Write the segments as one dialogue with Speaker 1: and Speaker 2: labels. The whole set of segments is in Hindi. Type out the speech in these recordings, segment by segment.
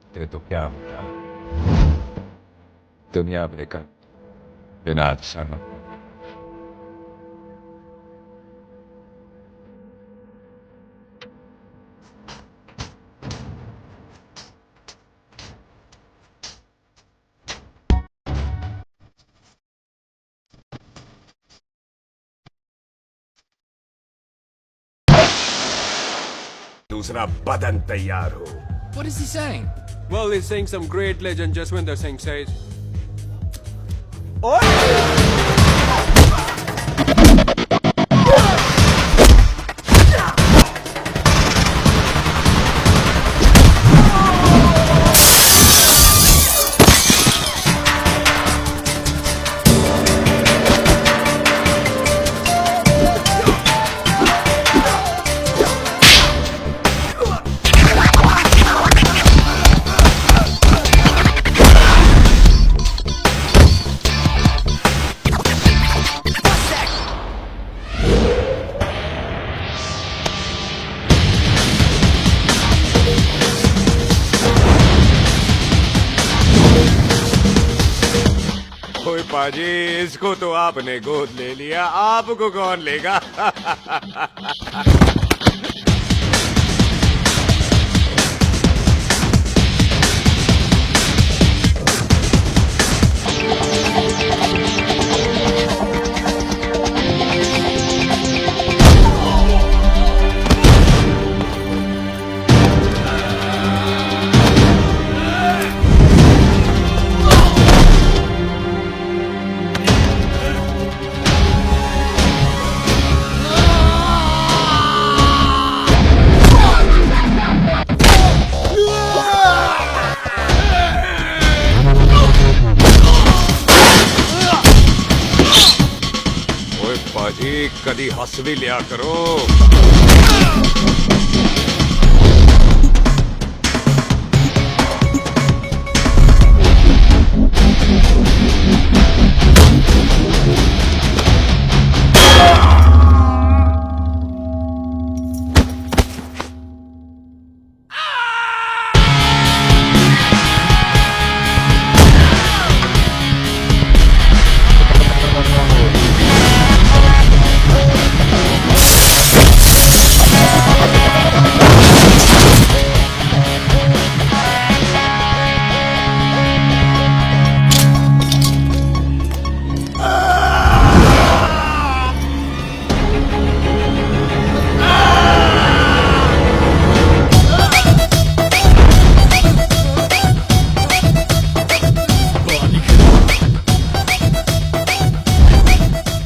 Speaker 1: सकते तो क्या होता। दुनिया बेकार बिना अच्छा न।
Speaker 2: दूसरा बदन तैयार हो।
Speaker 3: What is he saying?
Speaker 4: Well, he's saying some great legend Jaswinder Singh says.
Speaker 2: ओए पाजी, इसको तो आपने गोद ले लिया, आपको कौन लेगा? पाजी, कदी हंस भी लिया करो।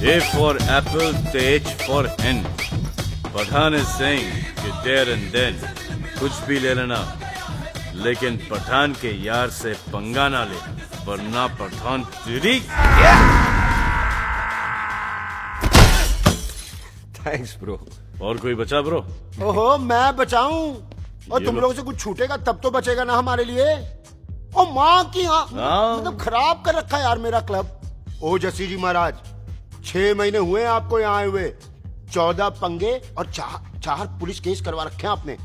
Speaker 5: A for apple, the H for hen. Pathan is saying कि there and then कुछ भी ले लेना, लेकिन पठान के यार से पंगा ना ले, वरना पठान तेरी।
Speaker 2: Thanks bro.
Speaker 5: और कोई बचा ब्रो?
Speaker 6: ओहो, मैं बचाऊं? और
Speaker 5: ये
Speaker 6: तुम
Speaker 5: लो।
Speaker 6: लोगों से कुछ छूटेगा तब तो बचेगा ना हमारे लिए। ओ माँ की
Speaker 5: हाँ।
Speaker 6: मतलब खराब कर रखा है यार मेरा क्लब। ओ जसी जी महाराज, 6 महीने हुए हैं आपको यहाँ आए हुए, 14 पंगे और चार पुलिस केस करवा रखे हैं आपने।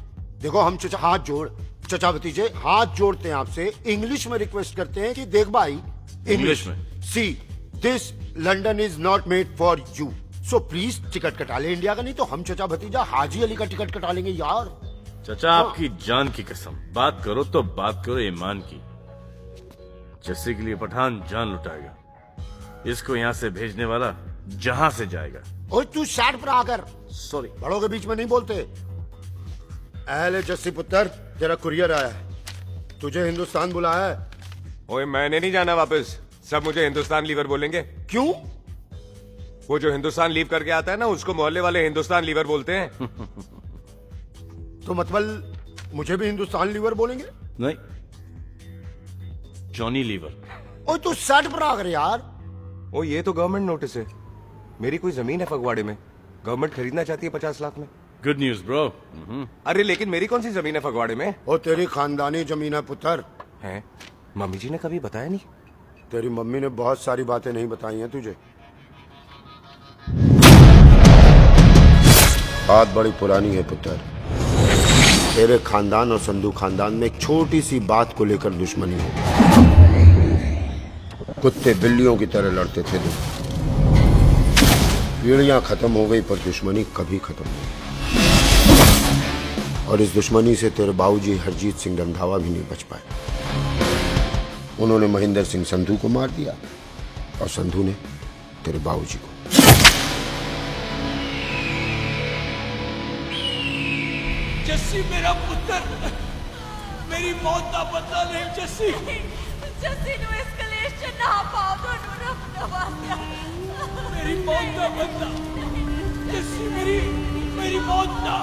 Speaker 6: देखो हम चचा हाथ जोड़, चचा भतीजे हाथ जोड़ते हैं आपसे, इंग्लिश में रिक्वेस्ट करते हैं कि देख भाई,
Speaker 5: इंग्लिश में?
Speaker 6: See this London is not made for you, so please ticket कटा ले इंडिया का, नहीं तो हम चचा भतीजा हाजी अली का टिकट कटा लेंगे यार।
Speaker 5: चचा आपकी जान की कसम, बात करो तो बात करो ईमान की। जैसे के लिए पठान जान लुटाएगा, इसको यहाँ से भेजने वाला जहां से जाएगा।
Speaker 6: ओए तू साइड पर आकर,
Speaker 5: सॉरी,
Speaker 6: बड़ों के बीच में नहीं बोलते। अहले जस्सी पुत्र, तेरा कुरियर आया है, तुझे हिंदुस्तान बुलाया है।
Speaker 2: ओए मैंने नहीं जाना वापस, सब मुझे हिंदुस्तान लीवर बोलेंगे।
Speaker 6: क्यों?
Speaker 2: वो जो हिंदुस्तान लीव करके आता है ना, उसको मोहल्ले वाले हिंदुस्तान लीवर बोलते हैं।
Speaker 6: तो मतलब मुझे भी हिंदुस्तान लीवर बोलेंगे?
Speaker 5: नहीं, जॉनी लीवर।
Speaker 6: ओए तू साइड पर आकर यार।
Speaker 2: ओ ये तो गवर्नमेंट नोटिस है, मेरी कोई जमीन है फगवाड़े में, गवर्नमेंट खरीदना चाहती है 50 लाख में।
Speaker 5: Good news bro.
Speaker 2: अरे लेकिन मेरी कौन सी जमीन है फगवाड़े में?
Speaker 6: ओ तेरी खानदानी जमीन है पुत्र।
Speaker 2: है? मम्मी जी ने कभी बताया नहीं।
Speaker 6: तेरी मम्मी ने बहुत सारी बातें नहीं बताई हैं तुझे। बात बड़ी पुरानी है पुत्र। तेरे खानदान और संधू खानदान में एक छोटी सी बात को लेकर दुश्मनी हो। कुत्ते बिल्लियों की तरह लड़ते थे तुम। पीढ़ियां खत्म हो गई पर दुश्मनी कभी खत्म नहीं। और इस दुश्मनी से तेरे बाबूजी हरजीत सिंह रंधावा भी नहीं बच पाए। उन्होंने महेंद्र सिंह संधू को मार दिया और संधू ने तेरे बाबूजी को।
Speaker 3: जस्सी मेरा पुत्र, मेरी मौत का बदला ले जस्सी।
Speaker 7: जस्सी नु एस्केलेशन ना पाओ दोनों रब नवाज़िया।
Speaker 3: मेरी मौत का बदला जस्सी, मेरी मौत का।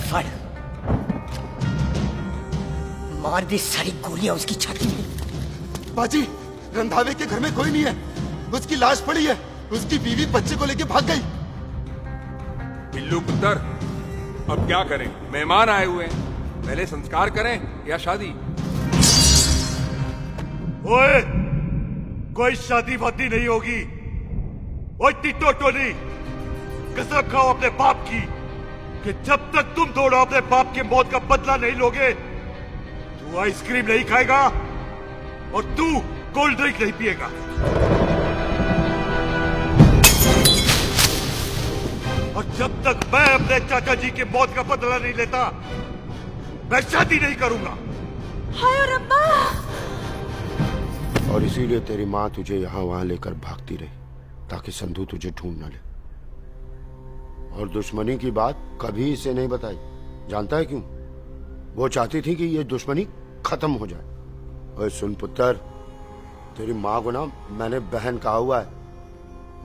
Speaker 8: फड़, मार दे सारी गोलियां उसकी छाती में।
Speaker 6: बाजी, रंधावे के घर में कोई नहीं है। उसकी लाश पड़ी है। उसकी बीवी बच्चे को लेके भाग गई।
Speaker 4: बिल्लू पुत्र, अब क्या करें? मेहमान आए हुए हैं, पहले संस्कार करें या शादी?
Speaker 5: ओए, कोई शादी वादी नहीं होगी। ओए टिटो टोनी, कसम खाओ अपने बाप की कि जब तक तुम दोनों अपने बाप के मौत का बदला नहीं लोगे, तू आइसक्रीम नहीं खाएगा और तू कोल्ड ड्रिंक नहीं पिएगा। और जब तक मैं अपने चाचा जी के मौत का बदला नहीं लेता, मैं शादी नहीं करूंगा।
Speaker 7: हाय रब्बा!
Speaker 6: और इसीलिए तेरी माँ तुझे यहाँ वहां लेकर भागती रही ताकि संधू तुझे ढूंढ न ले। और दुश्मनी की बात कभी इसे नहीं बताई। जानता है क्यों? वो चाहती थी कि ये दुश्मनी खत्म हो जाए। ओए सुन पुत्र, तेरी माँ को ना मैंने बहन कहा हुआ है।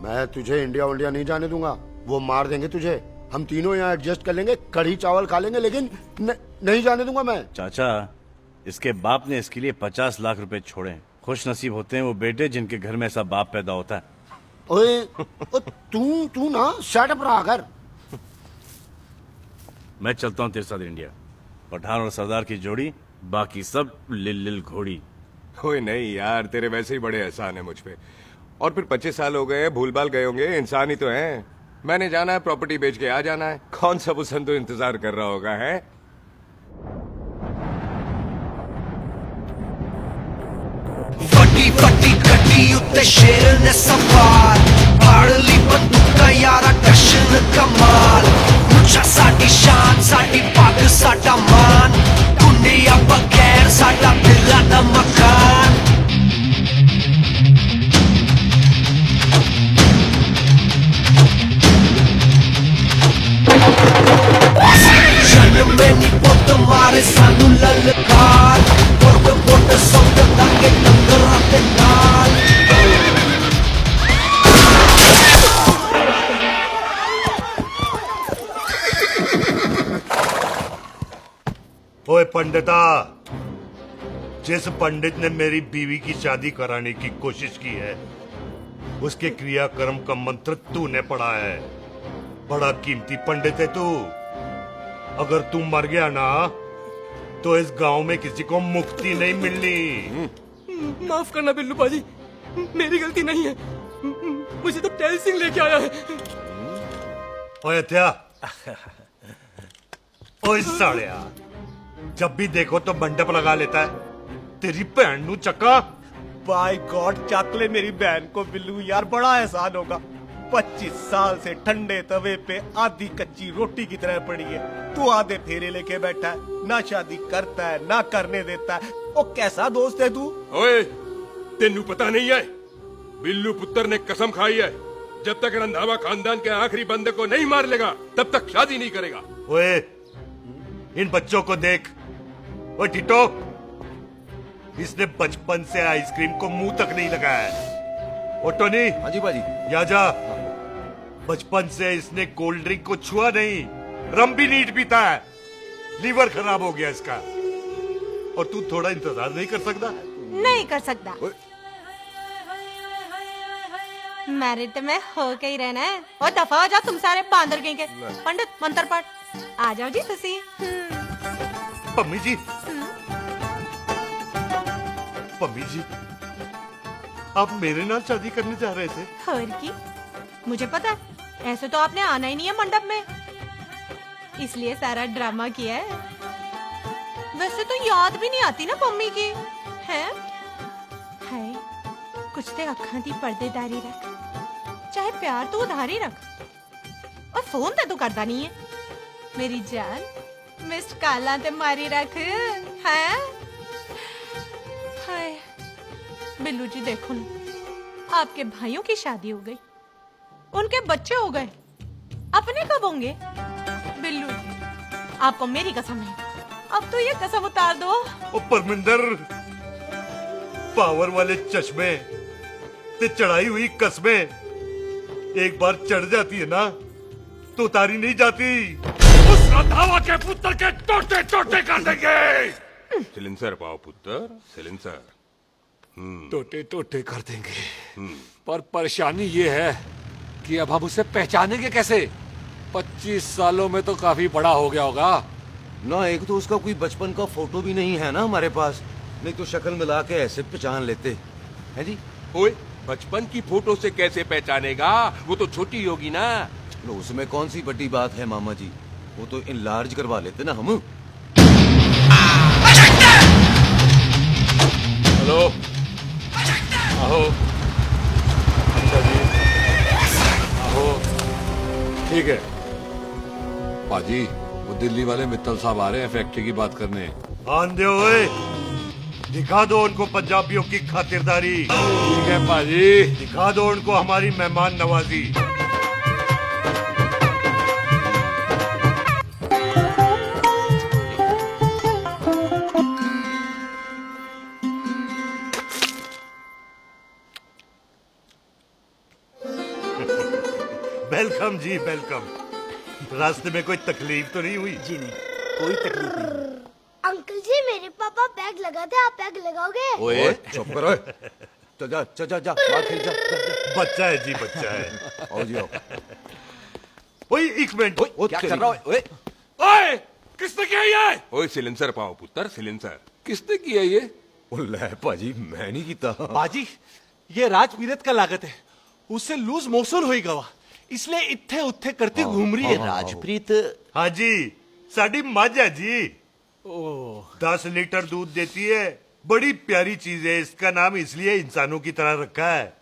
Speaker 6: मैं तुझे इंडिया इंडिया नहीं जाने दूंगा। वो मार देंगे तुझे। हम तीनों यहाँ एडजस्ट कर लेंगे, कढ़ी चावल खा लेंगे, लेकिन नहीं जाने दूंगा मैं।
Speaker 5: चाचा, इसके बाप ने इसके लिए 50 लाख रुपए छोड़े। खुश नसीब होते हैं वो बेटे जिनके घर में ऐसा बाप पैदा होता है।
Speaker 6: ओए, तू ना शट अप रहा कर।
Speaker 5: मैं चलता हूँ तेरे साथ इंडिया। पठान और सरदार की जोड़ी, बाकी सब लिल घोड़ी।
Speaker 2: ओए नहीं यार, तेरे वैसे ही बड़े एहसान है मुझ पे। और फिर 25 साल हो गए, भूल भाल गए होंगे, इंसान ही तो हैं। मैंने जाना है, प्रॉपर्टी बेच के आ जाना है। कौन सा वो संधू इंतजार कर रहा होगा है?
Speaker 3: फटी फटी कटी उत्ते शेर ने सवार, फाड़ली बंदूका यारा टशन कमाल। मुझा साडी शान, साडी पग, साडा मान, दुनिया बगैर साडा बिल्ला दा मकान। जन्म में नी पुत मारे सानू ललकार, पुट पुट सौंद ताके डंगरां दे नाल।
Speaker 5: ओए पंडिता, जिस पंडित ने मेरी बीवी की शादी कराने की कोशिश की है, उसके क्रियाकर्म का मंत्र तूने पढ़ा है। बड़ा कीमती पंडित है तू। अगर तू मर गया ना, तो इस गांव में किसी को मुक्ति नहीं मिलनी।
Speaker 3: माफ करना बिल्लू बाजी, मेरी गलती नहीं है। मुझे तो टैल सिंह लेके आया है।
Speaker 5: ओए हत्या, ओए सालिया, जब भी देखो तो मंडप लगा लेता है। तेरी बहन नू चक्का।
Speaker 9: बाय गॉड, चक ले मेरी बहन को बिल्लू। यार बड़ा एहसान होगा। 25 साल से ठंडे तवे पे आधी कच्ची रोटी की तरह पड़ी है। तू आधे फेरे लेके बैठा है, ना शादी करता है ना करने देता है। ओ कैसा दोस्त है तू?
Speaker 4: ओए, तेनू पता नहीं है, बिल्लू पुत्र ने कसम खाई है, जब तक रंधावा खानदान के आखिरी बंदे को नहीं मार लेगा, तब तक शादी नहीं करेगा।
Speaker 5: ओए, इन बच्चों को देख। ओए टिटो, इसने बचपन से आइसक्रीम को मुंह तक नहीं लगाया है। ओ टोनी।
Speaker 2: हाँ जी बाजी।
Speaker 5: या जा। बचपन से इसने कोल्ड ड्रिंक को छुआ नहीं, रम भी नीट पीता है। लीवर खराब हो गया इसका। और तू थोड़ा इंतजार नहीं कर सकता?
Speaker 7: नहीं कर सकता। मैरिड तो मैं हो के ही रहना है। और दफा हो जाओ तुम सारे बांदर गए के। पंडित मंत्र पढ़ आ जाओ जी तुसी।
Speaker 9: पम्मी जी, पम्मी जी, आप मेरे नाल शादी करने जा रहे थे?
Speaker 7: और की मुझे पता है, ऐसे तो आपने आना ही नहीं है मंडप में, इसलिए सारा ड्रामा किया है। वैसे तो याद भी नहीं आती ना पम्मी की है। हाय कुछ ते अखां दी पर्देदारी रख, चाहे प्यार तू उधारी रख, और फोन ते तू करता नहीं है। मेरी जान मिस्ड काला ते मारी रख है। हाय बिल्लू जी देखो ना, आपके भाइयों की शादी हो गई, उनके बच्चे हो गए, अपने कब होंगे? बिल्लू जी आपको मेरी कसम है, अब तो ये कसम उतार दो।
Speaker 9: ओ परमिंदर, पावर वाले चश्मे ते चढ़ाई हुई कस्में एक बार चढ़ जाती है ना तो उतारी नहीं जाती।
Speaker 4: उस रंधावा के पुत्र के टोटे टोटे कर देंगे।
Speaker 2: सिलेंसर पाओ पुत्र, सिलेंसर।
Speaker 10: टोटे टोटे कर देंगे, पर परेशानी ये है कि अब हम उसे पहचानेंगे कैसे? 25 सालों में तो काफी बड़ा हो गया होगा
Speaker 11: ना। एक तो उसका कोई बचपन का फोटो भी नहीं है ना हमारे पास, नहीं तो शक्ल मिला के ऐसे पहचान लेते हैं जी।
Speaker 2: ओए बचपन की फोटो से कैसे पहचानेगा? वो तो छोटी होगी ना।
Speaker 11: लो उसमें कौन सी बड़ी बात है मामा जी, वो तो इनलार्ज करवा लेते ना हम।
Speaker 2: हेलो
Speaker 10: आहो अच्छा जी आहो। ठीक है पाजी, वो दिल्ली वाले मित्तल साहब आ रहे हैं फैक्ट्री की बात करने।
Speaker 9: आंधे हुए दिखा दो उनको पंजाबियों की खातिरदारी।
Speaker 10: ठीक है पाजी,
Speaker 9: दिखा दो उनको हमारी मेहमान नवाजी। वेलकम जी वेलकम। रास्ते में कोई तकलीफ तो नहीं हुई?
Speaker 8: जी नहीं, कोई तकलीफ नहीं।
Speaker 12: अंकल जी मेरे पापा पैग लगाते, आप पैग लगाओगे?
Speaker 11: ओए चुप करो, चल जा चल जा जा बाहर खेल जा, जा, जा।
Speaker 9: बच्चा है जी बच्चा है।
Speaker 11: आओ जी आओ।
Speaker 9: ओए एक मिनट,
Speaker 11: क्या कर रहा है? ओए
Speaker 4: ओए किसने किया ये?
Speaker 2: ओए सिलेंसर पाओ पुत्र, सिलेंसर।
Speaker 10: किसने किया ये?
Speaker 11: ले भाजी मैं नहीं कीता।
Speaker 9: बाजी ये राजपीरत का लागत है, उससे लूज मोशन होई गवा, इसलिए इत्थे उत्थे करती घूम रही है।
Speaker 11: राजप्रीत
Speaker 9: हाँ जी साडी मझ है जी। 10 लीटर दूध देती है, बड़ी प्यारी चीज है। इसका नाम इसलिए इंसानों की तरह रखा है।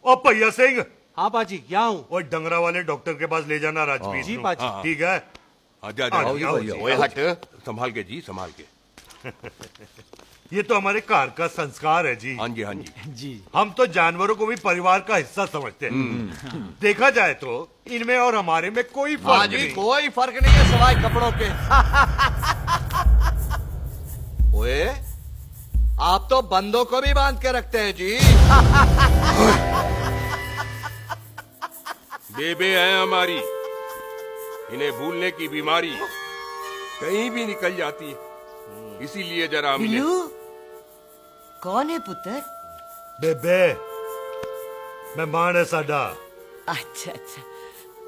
Speaker 9: और भैया सिंह।
Speaker 13: हाँ बाजी क्या हूँ?
Speaker 9: और डंगरा वाले डॉक्टर के पास ले जाना राजपीत
Speaker 13: जी
Speaker 9: को।
Speaker 13: बाजी।
Speaker 9: ठीक है
Speaker 2: आजा
Speaker 9: आओ जी, आओ जी,
Speaker 2: ओए
Speaker 9: आओ
Speaker 2: हट, संभाल के जी, संभाल के।
Speaker 9: ये तो हमारे घर का संस्कार है जी।
Speaker 2: हाँ जी हाँ जी
Speaker 13: जी।
Speaker 9: हम तो जानवरों को भी परिवार का हिस्सा समझते हैं। देखा जाए तो इनमें और हमारे में कोई फर्क नहीं।
Speaker 11: कोई फर्क नहीं है सिवाय कपड़ों के। ओए आप तो बंदों को भी बांध के रखते हैं जी।
Speaker 2: बेबे है हमारी, इन्हें भूलने की बीमारी कहीं भी निकल जाती है, इसीलिए जरा मिले।
Speaker 8: बिल्लू कौन है पुत्र?
Speaker 9: बेबे मेहमान है साडा।
Speaker 8: अच्छा अच्छा,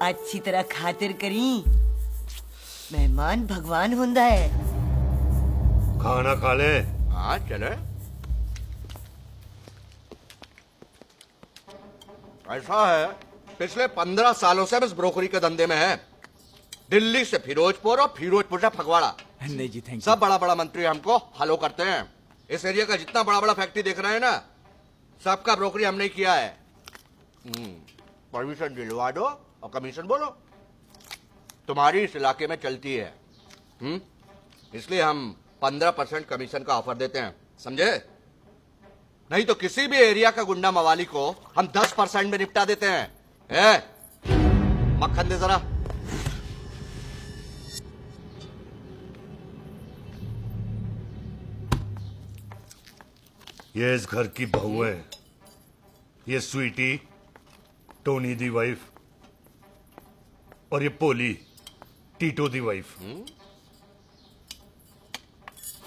Speaker 8: अच्छी तरह खातिर करी। मेहमान भगवान हुंदा है।
Speaker 9: खाना खा ले।
Speaker 2: हाँ चले।
Speaker 11: ऐसा है पिछले 15 सालों से हम इस ब्रोकरी के धंधे में हैं। दिल्ली से फिरोजपुर और फिरोजपुर से फगवाड़ा,
Speaker 13: नहीं जी थैंक
Speaker 11: सब बड़ा बड़ा मंत्री हमको फॉलो करते हैं। इस एरिया का जितना बड़ा बड़ा फैक्ट्री देख रहे हैं ना, सबका ब्रोकरी हमने किया है। परमिशन दिलवा दो और कमीशन बोलो, तुम्हारी इस इलाके में चलती है। इसलिए हम 15% कमीशन का ऑफर देते हैं, समझे? नहीं तो किसी भी एरिया का गुंडा मवाली को हम 10% में निपटा देते हैं। मक्खन दे जरा।
Speaker 9: ये इस घर की बहू है, ये स्वीटी टोनी दी वाइफ, और ये पोली टीटो दी वाइफ।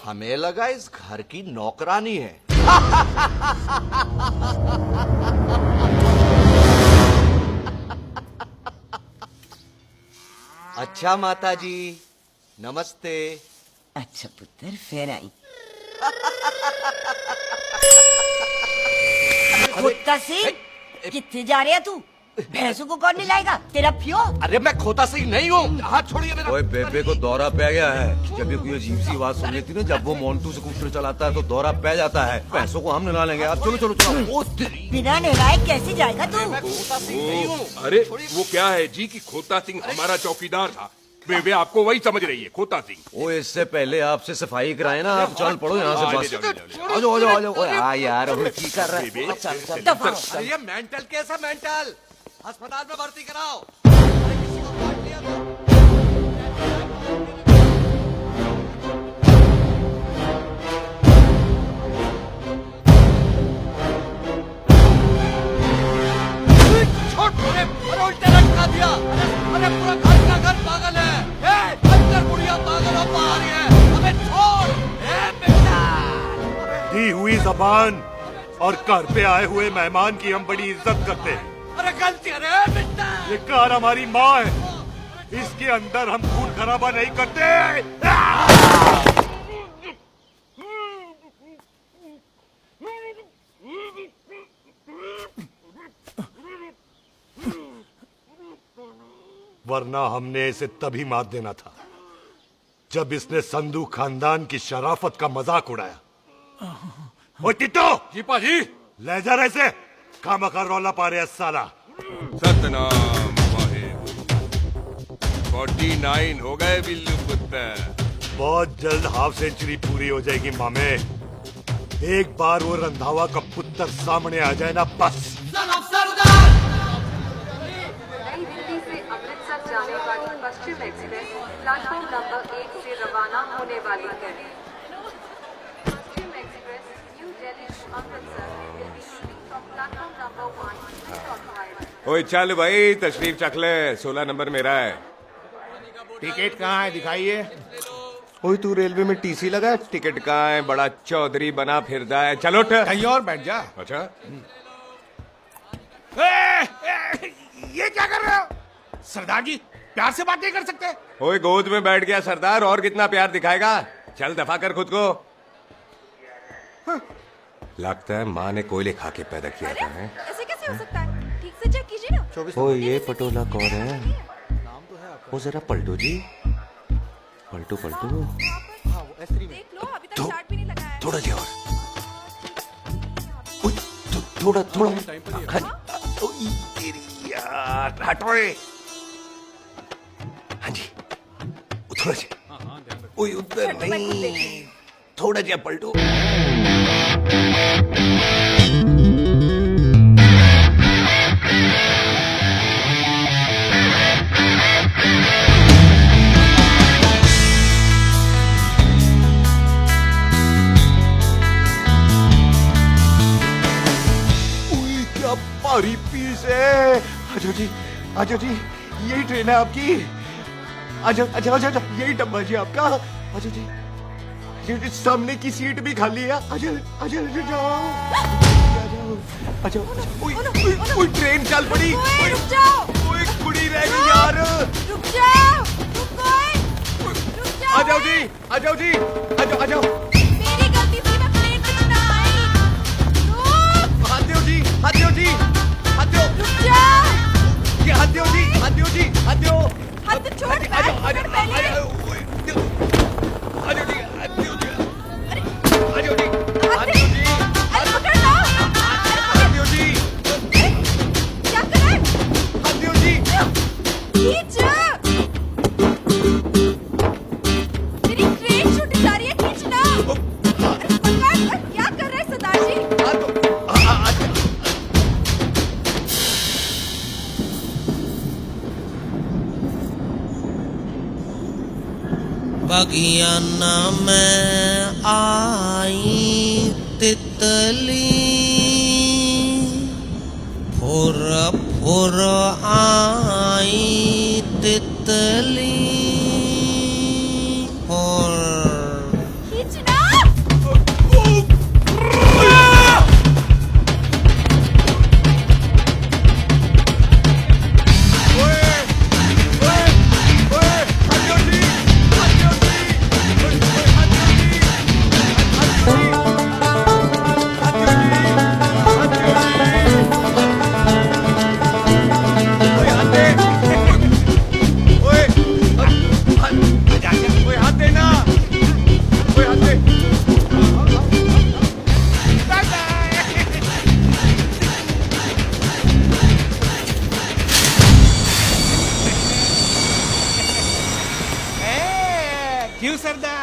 Speaker 11: हमें लगा इस घर की नौकरानी है। अच्छा माता जी, नमस्ते।
Speaker 8: अच्छा पुत्र, फिर आई। खोता सिंह, कितने जा रहे है तू? भैंसों को कौन लाएगा? तेरा प्यो?
Speaker 11: अरे मैं खोता सिंह नहीं हूँ, हाथ छोड़िए मेरा।
Speaker 5: ओए बेबे को दौरा पै गया है। जब भी कोई अजीब सी आवाज सुन लेती ना, जब वो मोन्टू स्कूटर चलाता है तो दौरा पै जाता है। पैसों को हम नहला लेंगे। आप चलो चलो चलो।
Speaker 8: बिना नहलाए कैसे जाएगा तू?
Speaker 11: खोता सिंह नहीं हूँ।
Speaker 4: अरे वो क्या है जी कि खोता सिंह हमारा चौकीदार था। बेबे आपको वही समझ रही है, खोता सिंह।
Speaker 5: ओ इससे पहले आपसे सफाई कराए ना, आप चल पड़ो यहाँ से बस।
Speaker 4: ले जाओ।
Speaker 5: आ जाओ आ जाओ आ जाओ। ओए हाँ यार, अब की कर रहा है? चल चल।
Speaker 11: अरे ये मेंटल केस है, मेंटल। अस्पताल में भर्ती कराओ। अरे किसी को काट लिया अरे उल्टे लटका दिया। अरे पूरा घर का घर पागल है। अंदर बुढ़िया पागल हो पा रही है। अबे छोड़। बेटा
Speaker 14: दी हुई जबान और घर पे आए हुए मेहमान की हम बड़ी इज्जत करते हैं।
Speaker 11: अरे गलती है बेटा।
Speaker 14: ये कार हमारी माँ है, इसके अंदर हम खून खराबा नहीं करते। वरना हमने इसे तभी मार देना था जब इसने संधू खानदान की शराफत का मजाक उड़ाया। ओ टिट्टो
Speaker 4: जी पाजी,
Speaker 14: ले जा रहे से खामखा रौला पा रहे साला।
Speaker 4: सतनाम वाहे 49 हो गए बिल्लू पुत्र।
Speaker 14: बहुत जल्द हाफ सेंचुरी पूरी हो जाएगी मामे। एक बार वो रंधावा का पुत्र सामने आ जाए ना, बस।
Speaker 15: नई दिल्ली से अमृतसर जाने वाली पश्चिम एक्सप्रेस प्लेटफॉर्म नंबर 1 से रवाना होने वाली है। Paschim express New Delhi to Amritsar will be leaving from platform number 1 to Stockholm।
Speaker 2: ओए चल भाई, तशरीफ चख ले। 16 नंबर मेरा है।
Speaker 9: टिकट कहाँ है, दिखाइए।
Speaker 2: ओए तू रेलवे में टीसी लगा, टिकट कहाँ है? बड़ा चौधरी बना फिरदा है। चलो उठ।
Speaker 9: कहीं और बैठ जा।
Speaker 2: अच्छा
Speaker 9: ये क्या कर रहे हो? सरदार जी, प्यार से बात नहीं कर सकते?
Speaker 2: ओए गोद में बैठ गया सरदार, और कितना प्यार दिखाएगा? चल दफा कर खुद को। लगता है माँ ने कोयले खा के पैदा किया था।
Speaker 7: ऐसे कैसे हो सकता है? ठीक से चेक कीजिए ना।
Speaker 2: ओ ये पटोला कौन है? वो जरा पलटो जी, पलटो पलटो।
Speaker 7: देख लो, अभी तक चार्ट भी नहीं लगाया है।
Speaker 2: थोड़ा जी और। थोड़ा थोड़ा। यार हटोए। हाँ जी, थोड़ा जी। ओए उधर नहीं, थोड़ा जी पलटो। भारी पीस है। आजो जी, आजो जी, यही ट्रेन है आपकी। आजो आजो आजो आजो, यही डब्बा जी आपका। आजो जी, ये सामने की सीट भी खाली है। आजो आजो आजो जाओ, आजो आजो। ओए ट्रेन चल पड़ी।
Speaker 7: रुक जाओ।
Speaker 2: ओए कुड़ी रह गई यार।
Speaker 7: रुक जाओ, रुक जाओ।
Speaker 2: आ जाओ जी, आ जाओ जी, आ जाओ आ जाओ।
Speaker 7: मेरी गलती थी, मैं प्लेन में ना आई।
Speaker 2: हाथ दो जी, हाथ दो जी, हाथ दो।
Speaker 7: रुक जाओ।
Speaker 2: ये हाथ दो जी, हाथ दो जी, हाथ दो।
Speaker 7: हाथ तो छोड़।
Speaker 2: आ जाओ आ जाओ आ जाओ आ जाओ जी, हाथ दो जी, आ जाओ जी, हाथ दो जी,
Speaker 7: अरे पकड़ लो।
Speaker 2: हाथ दो जी,
Speaker 7: क्या कर रहे हैं?
Speaker 2: हाथ दो जी।
Speaker 7: खींच। मेरी ट्रेन छूट जा रही है, खींचना। अरे पकड़, क्या कर रहे हैं सरदार जी?
Speaker 3: बगियाना में आई तितली, फुर फुर आई तितली, फुर।
Speaker 7: खींचना।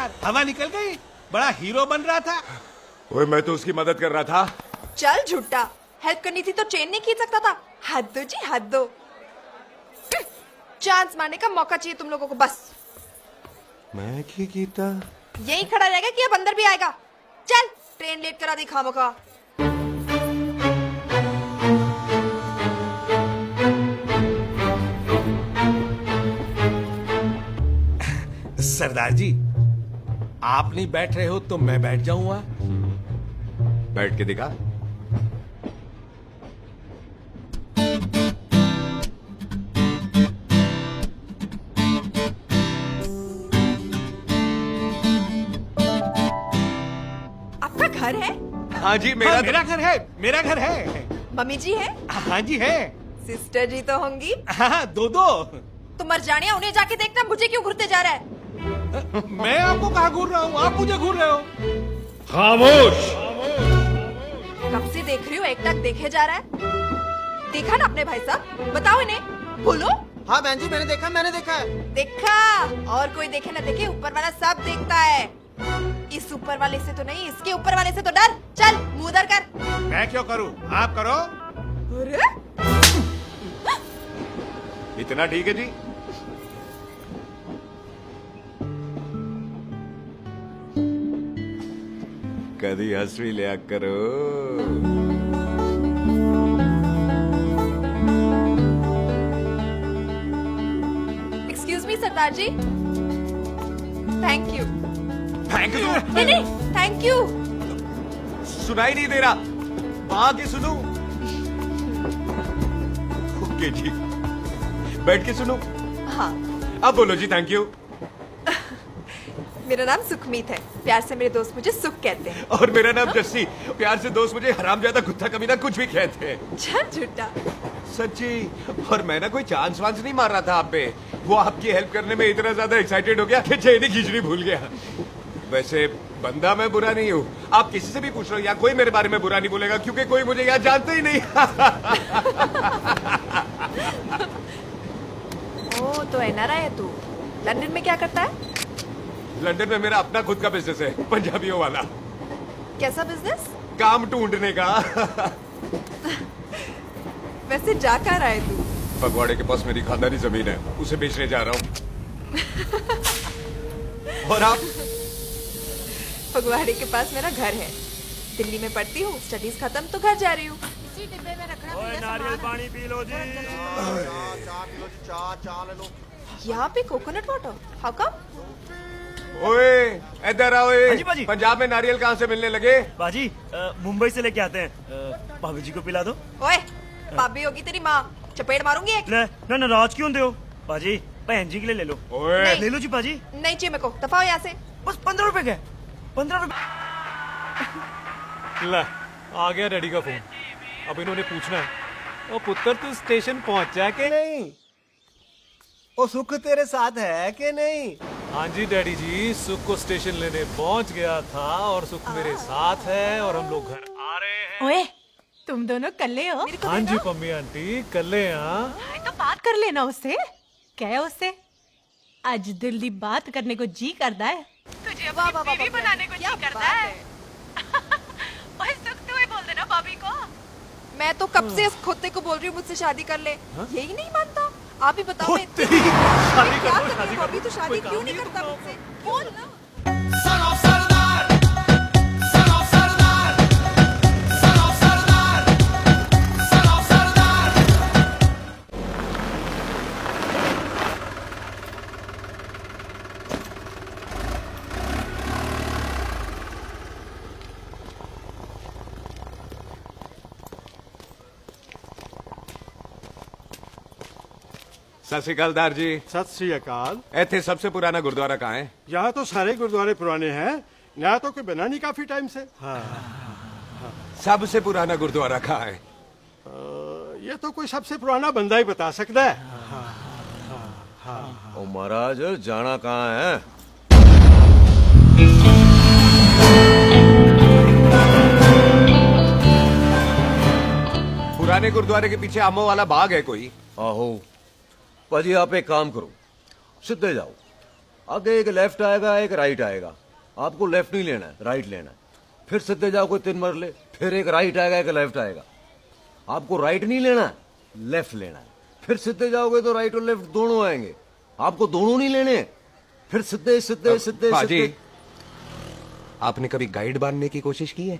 Speaker 9: यार, हवा निकल गई। बड़ा हीरो बन रहा था।
Speaker 2: ओए मैं तो उसकी मदद कर रहा था।
Speaker 16: चल झूठा, हेल्प करनी थी तो चेन नहीं खींच सकता था। हद दो जी, हद दो। चांस मारने का मौका चाहिए तुम लोगों को बस।
Speaker 2: मैं की कीता
Speaker 16: यही खड़ा रहेगा कि अब अंदर भी आएगा? चल, ट्रेन लेट करा दी खामोखा।
Speaker 9: सरदार जी, आप नहीं बैठ रहे हो तो मैं बैठ जाऊंगा।
Speaker 2: बैठ के दिखा।
Speaker 16: आपका घर है?
Speaker 2: हाँ जी, मेरा
Speaker 9: मेरा घर है, मेरा घर है।
Speaker 16: मम्मी जी है?
Speaker 9: हाँ जी है।
Speaker 16: सिस्टर जी तो होंगी?
Speaker 9: हाँ, दो दो।
Speaker 16: तो मर जाने, उन्हें जाके देखना मुझे क्यों घूरते जा रहा है।
Speaker 9: मैं आपको कहाँ घूर रहा हूँ, आप मुझे घूर रहे हो।
Speaker 10: खामोश।
Speaker 16: कब से देख रही हो, एक टक देखे जा रहा है। देखा ना अपने भाई साहब, बताओ इन्हें। बोलो।
Speaker 13: हाँ बहन जी, मैंने देखा है।
Speaker 16: देखा? और कोई देखे ना देखे, ऊपर वाला सब देखता है। इस ऊपर वाले से तो नहीं, इसके ऊपर वाले से तो डर। चल मुंह उधर कर।
Speaker 9: मैं क्यों करूँ, आप करो।
Speaker 16: अरे
Speaker 2: इतना ठीक है जी। कभी हंस भी लिया करो।
Speaker 16: Excuse me Sardar ji. Thank you.
Speaker 2: Thank you?
Speaker 16: नहीं, थैंक यू।
Speaker 2: सुनाई नहीं दे रहा, वहां के सुनू। ओके जी, बैठ के सुनो।
Speaker 16: हाँ।
Speaker 2: अब बोलो जी थैंक यू।
Speaker 16: मेरा नाम सुखमीत है, प्यार से मेरे दोस्त मुझे सुख कहते हैं।
Speaker 2: और मेरा नाम जस्सी, प्यार से दोस्त मुझे हरामजादा, कुत्ता कमीना कुछ भी कहते हैं।
Speaker 16: चल झूठा।
Speaker 2: सच्ची। और मैं ना कोई चांस वांस नहीं मार रहा था आप पे, वो आपकी हेल्प करने में इतना ज्यादा एक्साइटेड हो गया कि चेन ही खींचनी भूल गया। वैसे बंदा मैं बुरा नहीं हूँ, आप किसी से भी पूछ लो, यहाँ कोई मेरे बारे में बुरा नहीं बोलेगा क्योंकि कोई मुझे यहाँ जानते ही नहीं।
Speaker 16: ओ तो एनआरआई है तू। लंदन में क्या करता है?
Speaker 2: लंदन में मेरा अपना खुद का बिजनेस है, पंजाबियों वाला।
Speaker 16: कैसा बिजनेस?
Speaker 2: काम ढूंढने का।
Speaker 16: वैसे जा कहाँ रहा है तू?
Speaker 2: फगवाड़े के पास मेरी खानदानी जमीन है, उसे बेचने जा रहा हूँ। और आप?
Speaker 16: फगवाड़े के पास मेरा घर है, दिल्ली में पढ़ती हूँ, स्टडीज खत्म तो घर जा रही हूँ।
Speaker 7: इसी डिब्बे में रखना।
Speaker 5: नारियल पानी पी लो जी।
Speaker 16: यहाँ पे कोकोनट वाटर? How come?
Speaker 2: ओए इधर आओ।
Speaker 5: हाँ जी बाजी।
Speaker 2: पंजाब में नारियल कहाँ से मिलने लगे?
Speaker 5: बाजी मुंबई से लेके आते हैं, भाभी जी को पिला दो।
Speaker 16: ओए भाभी होगी तेरी माँ, चपेट मारूंगी एक।
Speaker 5: ना नाराज क्यों दे हो बाजी, बहन जी के लिए ले लो।
Speaker 2: ओए
Speaker 5: ले लो जी बाजी।
Speaker 16: नहीं चाहिए मेरे को, दफा हो यहाँ से।
Speaker 5: बस 15 रुपए के, 15 रुपए।
Speaker 17: ले आ गया डैडी का फोन। अब इन्होंने पूछना है, ओ पुत्र तू स्टेशन पहुंचा के
Speaker 9: नहीं? ओ सुख तेरे साथ है कि नहीं?
Speaker 17: हाँ जी डैडी जी, सुख को स्टेशन लेने पहुंच गया था और सुख मेरे साथ है और हम लोग घर आ रहे हैं।
Speaker 7: ओए तुम दोनों कल्ले हो?
Speaker 17: हाँ जी पम्मी आंटी कल्ले। यहाँ
Speaker 7: तो बात कर लेना उससे। क्या है उससे? आज दिल दी बात करने को जी करता है। तुझे अपनी बीवी बनाने को जी करता है। ओए सुख तू ही बोल देना भाभी को।
Speaker 16: मैं तो कब से इस खोते को बोल रही हूँ मुझसे शादी कर ले, यही नहीं मानता। आप ही बताओ। मैं
Speaker 17: शादी
Speaker 16: क्या
Speaker 17: कर लो,
Speaker 16: करूँ? अभी तो शादी क्यों नहीं करता मुझसे? बोल ना।
Speaker 2: सत श्री अकाल दार जी।
Speaker 18: सत श्री अकाल।
Speaker 2: ਇੱਥੇ सबसे पुराना गुरुद्वारा कहाँ है?
Speaker 18: यहाँ तो सारे गुरुद्वारे पुराने हैं, यहाँ तो कोई बना नहीं काफी टाइम से। हाँ।
Speaker 2: सबसे पुराना गुरुद्वारा कहाँ है?
Speaker 18: ये तो कोई सबसे पुराना बंदा ही बता सकता है।
Speaker 11: ओ महाराज जाना कहाँ है?
Speaker 2: पुराने गुरुद्वारे के पीछे आमों वाला बाग है कोई?
Speaker 11: आहो भाजी, आप एक काम करो, सीधे जाओ, आगे एक लेफ्ट आएगा एक राइट आएगा, आपको लेफ्ट नहीं लेना है, राइट लेना है। फिर सीधे जाओ कोई 3 मरले, फिर एक राइट आएगा एक लेफ्ट आएगा, आपको राइट नहीं लेना है, लेफ्ट लेना है। फिर सीधे जाओगे तो राइट और लेफ्ट दोनों आएंगे, आपको दोनों नहीं लेने। फिर सीधे सीधे सीधे
Speaker 2: पाजी,
Speaker 11: सीधे।
Speaker 2: आपने कभी गाइड बनने की कोशिश की है?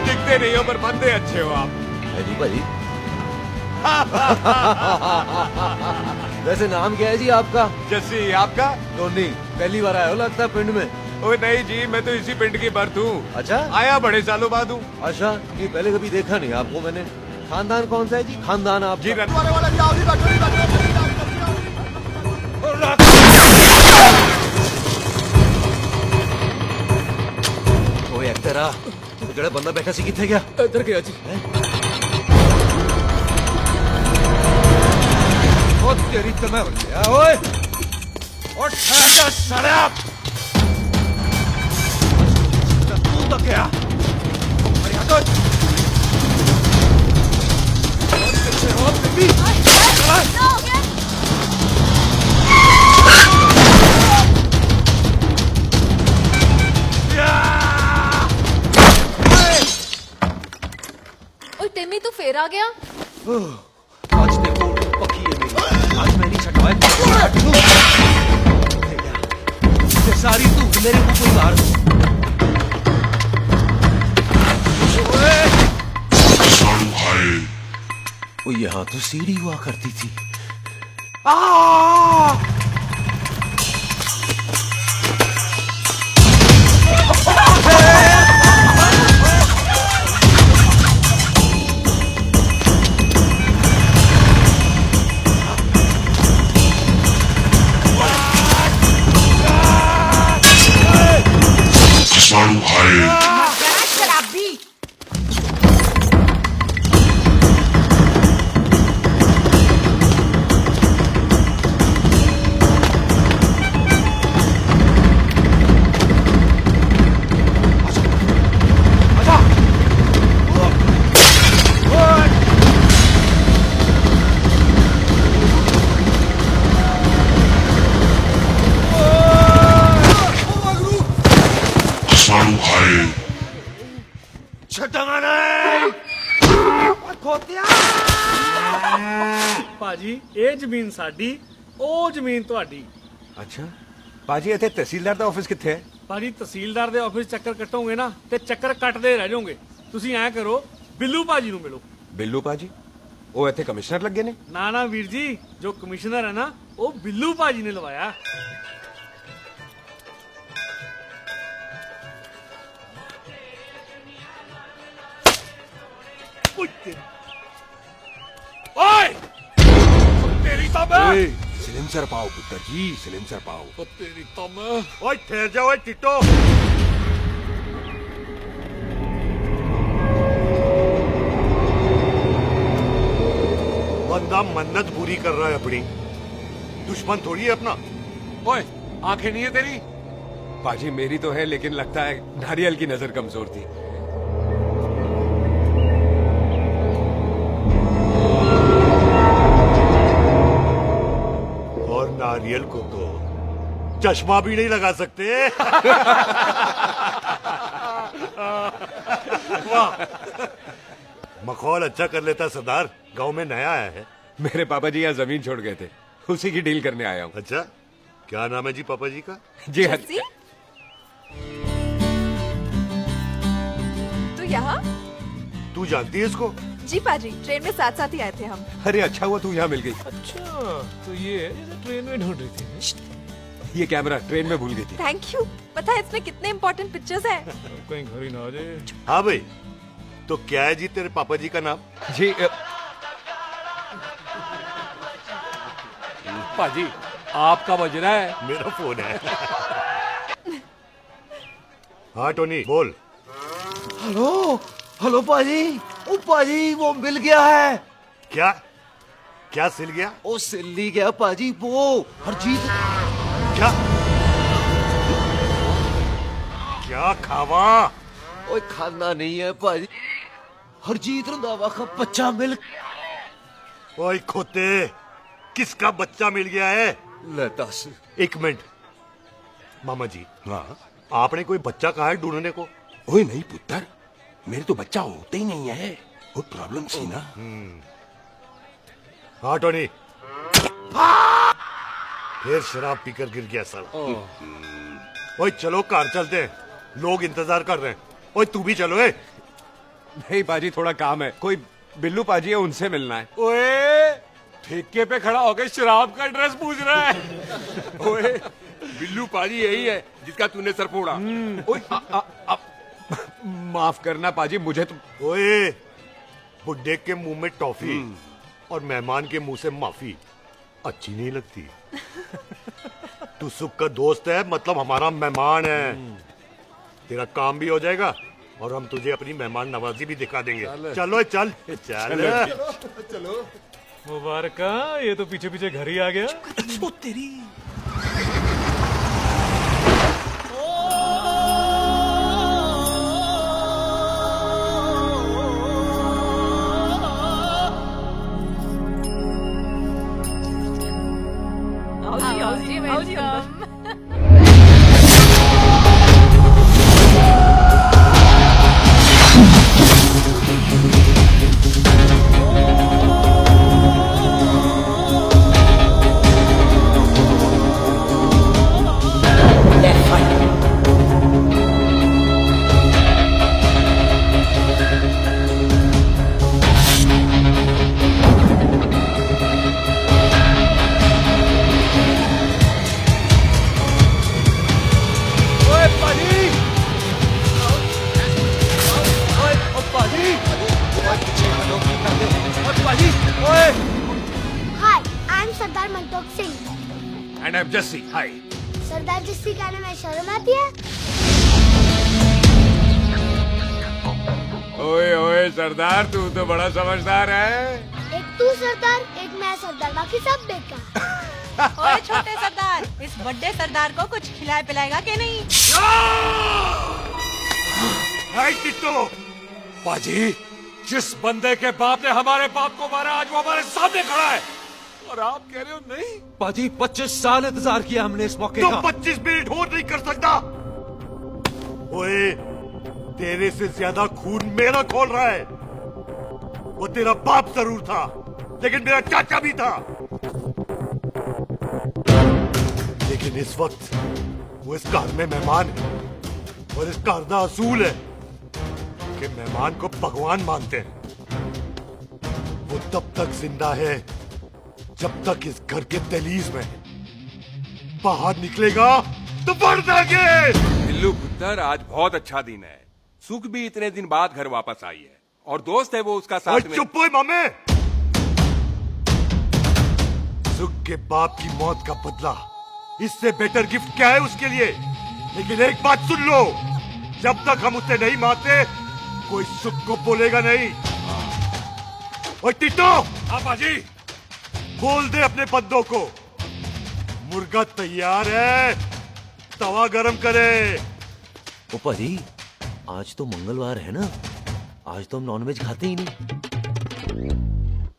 Speaker 2: दिखते नहीं हो पर बंदे अच्छे हो आप।
Speaker 11: जी भाई। वैसे नाम क्या है जी आपका?
Speaker 2: जस्सी। आपका?
Speaker 11: टोनी। पहली बार आए हो लगता है पिंड में।
Speaker 2: ओ नहीं जी, मैं तो इसी पिंड की बर्थ हूँ।
Speaker 11: अच्छा,
Speaker 2: आया बड़े सालों बाद हूँ।
Speaker 11: अच्छा, ये पहले कभी देखा नहीं आपको मैंने। खानदान कौन सा है जी? खानदान आप
Speaker 2: जी
Speaker 11: ओए तेरा जड़ा बंदा बैठा सी किथे गया?
Speaker 17: इधर गया जी।
Speaker 11: ओ तेरी तमे बंदया ओए, और ठहर शराब तू तो क्या? अरे हटो।
Speaker 16: ओए टिम्मी तू फिर आ गया?
Speaker 11: आज देखो पक्की है मेरी, आज मैं नहीं छटवाए सारी तू मेरे मुंह कोई बाहर। वो यहाँ तो सीढ़ी हुआ करती थी।
Speaker 7: शराबी।
Speaker 17: ਭਾਜੀ ਇਹ ਜ਼ਮੀਨ ਸਾਡੀ, ਉਹ ਜ਼ਮੀਨ ਤੁਹਾਡੀ।
Speaker 2: ਅੱਛਾ ਪਾਜੀ, ਇੱਥੇ ਤਹਿਸੀਲਦਾਰ ਦਾ ਆਫਿਸ ਕਿੱਥੇ ਹੈ?
Speaker 17: ਭਾਜੀ ਤਹਿਸੀਲਦਾਰ ਦੇ ਆਫਿਸ ਚੱਕਰ ਕੱਟੋਗੇ ਨਾ ਤੇ ਚੱਕਰ ਕੱਟਦੇ ਰਹਿ ਜਾਓਗੇ। ਤੁਸੀਂ ਐਂ ਕਰੋ, ਬਿੱਲੂ ਭਾਜੀ ਨੂੰ ਮਿਲੋ।
Speaker 2: ਬਿੱਲੂ ਪਾਜੀ? ਉਹ ਇੱਥੇ ਕਮਿਸ਼ਨਰ ਲੱਗੇ ਨੇ?
Speaker 17: ਨਾ ਨਾ ਵੀਰ ਜੀ, ਜੋ ਕਮਿਸ਼ਨਰ ਹੈ ਨਾ ਉਹ ਬਿੱਲੂ ਭਾਜੀ ਨੇ ਲਵਾਇਆ।
Speaker 4: ओए तेरी तब
Speaker 2: सिलेंसर पाओ पुत्र जी, सिलेंसर पाओ।
Speaker 4: तेरी तब
Speaker 14: ओए ठहर जाओ चिट्टो। बंदा मन्नत पूरी कर रहा है अपनी, दुश्मन थोड़ी है अपना।
Speaker 2: ओए आंखें नहीं है तेरी? पाजी मेरी तो है, लेकिन लगता है नारियल की नजर कमजोर थी।
Speaker 14: और नारियल को तो चश्मा भी नहीं लगा सकते। वाह, मखौल अच्छा कर लेता सरदार। गांव में नया आया है।
Speaker 2: मेरे पापा जी यहाँ जमीन छोड़ गए थे, उसी की डील करने आया हूँ।
Speaker 14: अच्छा, क्या नाम है जी पापा जी का?
Speaker 2: जी हाँ।
Speaker 16: तू यहाँ?
Speaker 14: तू जानती है इसको?
Speaker 16: जी पाजी, ट्रेन में साथ साथ ही आए थे हम।
Speaker 2: अरे अच्छा हुआ तू यहाँ मिल गई।
Speaker 17: अच्छा तो ये है जैसे ट्रेन में ढूंढ रही थी।
Speaker 2: ये कैमरा ट्रेन में भूल गई थी।
Speaker 16: Thank you. पता है इसमें कितने इम्पोर्टेंट पिक्चर्स हैं।
Speaker 17: कहीं घर ही ना आ जाए।
Speaker 14: हाँ भाई, तो क्या है जी तेरे पापा जी का नाम?
Speaker 2: जी
Speaker 10: पाजी आपका बज रहा है।
Speaker 14: मेरा फोन है। हाँ टोनी बोल।
Speaker 11: हेलो हेलो पाजी, ओ पाजी वो मिल गया है।
Speaker 14: क्या क्या सिल गया?
Speaker 11: ओ सिल्ली गया पाजी, वो हरजीत।
Speaker 14: क्या क्या खावा?
Speaker 11: ओए खाना नहीं है पाजी, हरजीत रंधावा का बच्चा मिल।
Speaker 14: ओए खोते, किसका बच्चा मिल गया है?
Speaker 10: दस।
Speaker 14: एक मिनट मामा जी। हाँ आपने कोई बच्चा कहा है ढूंढने को?
Speaker 10: ओए नहीं पुत्र, मेरे तो बच्चा होते ही नहीं है, वो प्रॉब्लम थी ना।
Speaker 14: हाँ टोनी, फिर शराब पीकर गिर गया साला। ओए चलो कार चलते हैं, लोग इंतजार कर रहे हैं। ओए तू भी चलो।
Speaker 2: नहीं पाजी, थोड़ा काम है, कोई बिल्लू पाजी है, उनसे मिलना है।
Speaker 10: ओए ठेके पे खड़ा होकर शराब का एड्रेस पूछ रहा है।
Speaker 4: ओए बिल्लू पाजी यही है जिसका तूने सर फोड़ा।
Speaker 2: ओए माफ करना पाजी, मुझे तो।
Speaker 14: ओए बुड्ढे के मुंह में टॉफी और मेहमान के मुंह से माफी अच्छी नहीं लगती। तू सुख का दोस्त है, मतलब हमारा मेहमान है। तेरा काम भी हो जाएगा और हम तुझे अपनी मेहमान नवाजी भी दिखा देंगे। चलो चल चल
Speaker 10: चलो।
Speaker 17: मुबारक, ये तो पीछे पीछे घर ही आ गया।
Speaker 3: तेरी
Speaker 10: And I'm Jesse. Hi.
Speaker 12: सरदार जस्सी कहने में शर्म आती है?
Speaker 4: ओए ओए सरदार, तू तो बड़ा समझदार है।
Speaker 12: एक तू सरदार, एक मैं सरदार, बाकी सब बेकार।
Speaker 7: ओए छोटे सरदार, इस बड़े सरदार को कुछ खिलाए पिलाएगा कि नहीं?
Speaker 14: टिट्टो,
Speaker 10: पाजी, जिस बंदे के बाप ने हमारे बाप को मारा, आज वो हमारे सामने खड़ा है और आप कह रहे हो नहीं?
Speaker 3: पाजी 25 साल इंतजार किया हमने इस मौके का।
Speaker 14: 25 मिनट होल्ड नहीं कर सकता। ओए तेरे से ज्यादा खून मेरा खोल रहा है। वो तेरा बाप जरूर था, लेकिन मेरा चाचा भी था। लेकिन इस वक्त वो इस घर में मेहमान है और इस घर का असूल है कि मेहमान को भगवान मानते हैं। वो तब तक जिंदा है जब तक इस घर के दहलीज में। बाहर निकलेगा तो बढ़ देंगे।
Speaker 4: बिल्लू पुत्र, आज बहुत अच्छा दिन है। सुख भी इतने दिन बाद घर वापस आई है और दोस्त है वो उसका साथ में।
Speaker 14: चुप हो मामे। सुख के बाप की मौत का बदला, इससे बेटर गिफ्ट क्या है उसके लिए? लेकिन एक बात सुन लो, जब तक हम उसे नहीं मारते कोई सुख को बोलेगा नहीं। और टिट्टो,
Speaker 10: हाँ पाजी,
Speaker 14: बोल दे अपने बंदों को मुर्गा तैयार है, तवा गरम करे।
Speaker 3: ओपा जी, आज तो मंगलवार है ना, आज तो हम नॉनवेज खाते ही नहीं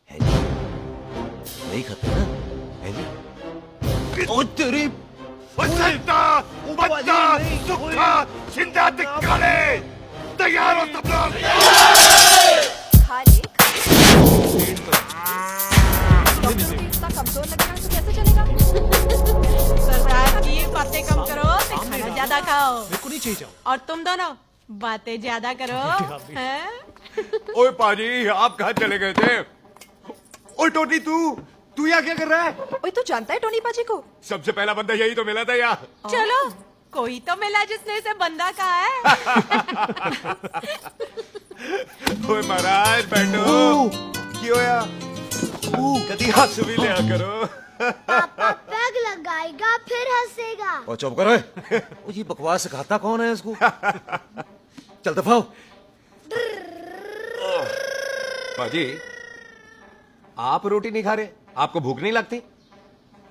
Speaker 3: है जी? नहीं खाते ना, है जी?
Speaker 14: ओ तेरी बच्चा सुखा जिंदा दिखाने तैयार हो सब लोग।
Speaker 16: इतना कमजोर लग रहा है तो कैसे चलेगा?
Speaker 7: सरदार की बातें कम करो, खाना ज्यादा खाओ।
Speaker 17: मेरे को नहीं चाहिए जाओ।
Speaker 7: और तुम दोनों बातें ज्यादा करो। हैं?
Speaker 2: ओए पाजी, आप कहाँ चले गए थे? ओए टोनी, तू यहाँ क्या कर रहा है?
Speaker 16: ओए तू जानता है टोनी पाजी को?
Speaker 2: सबसे पहला बंदा यही तो मिला था यार।
Speaker 7: चलो, कोई तो मिला जिसने इसे बंदा कहा है।
Speaker 2: ओए महाराज बैठो। क्यों यार? कभी हंस भी लिया करो।
Speaker 12: पापा पैग लगाएगा फिर हंसेगा।
Speaker 3: और चुप करो। वो ये बकवास सिखाता कौन है इसको? चल दफाओ।
Speaker 2: पाजी, आप रोटी नहीं खा रहे? आपको भूख नहीं लगती?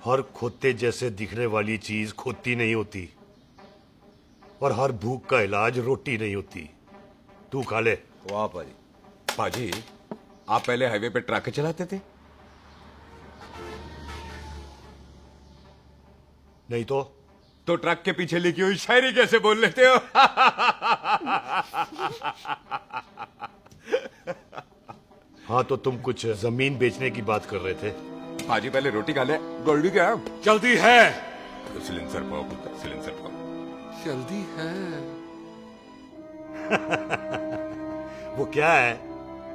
Speaker 14: हर खोते जैसे दिखने वाली चीज खोती नहीं होती और हर भूख का इलाज रोटी नहीं होती। तू खा ले।
Speaker 2: वाह पाजी। पाजी, आप पहले हाईवे पे ट्रक चलाते थे?
Speaker 14: नहीं तो
Speaker 2: ट्रक के पीछे लिखी हुई शायरी कैसे बोल लेते हो?
Speaker 14: हाँ, तो तुम कुछ जमीन बेचने की बात कर रहे थे।
Speaker 2: पाजी पहले रोटी खा ले। गोल्डी क्या
Speaker 14: जल्दी है?
Speaker 4: सिलेंसर पाओ पुत्र, सिलेंसर पाओ।
Speaker 2: जल्दी है।
Speaker 14: वो क्या है,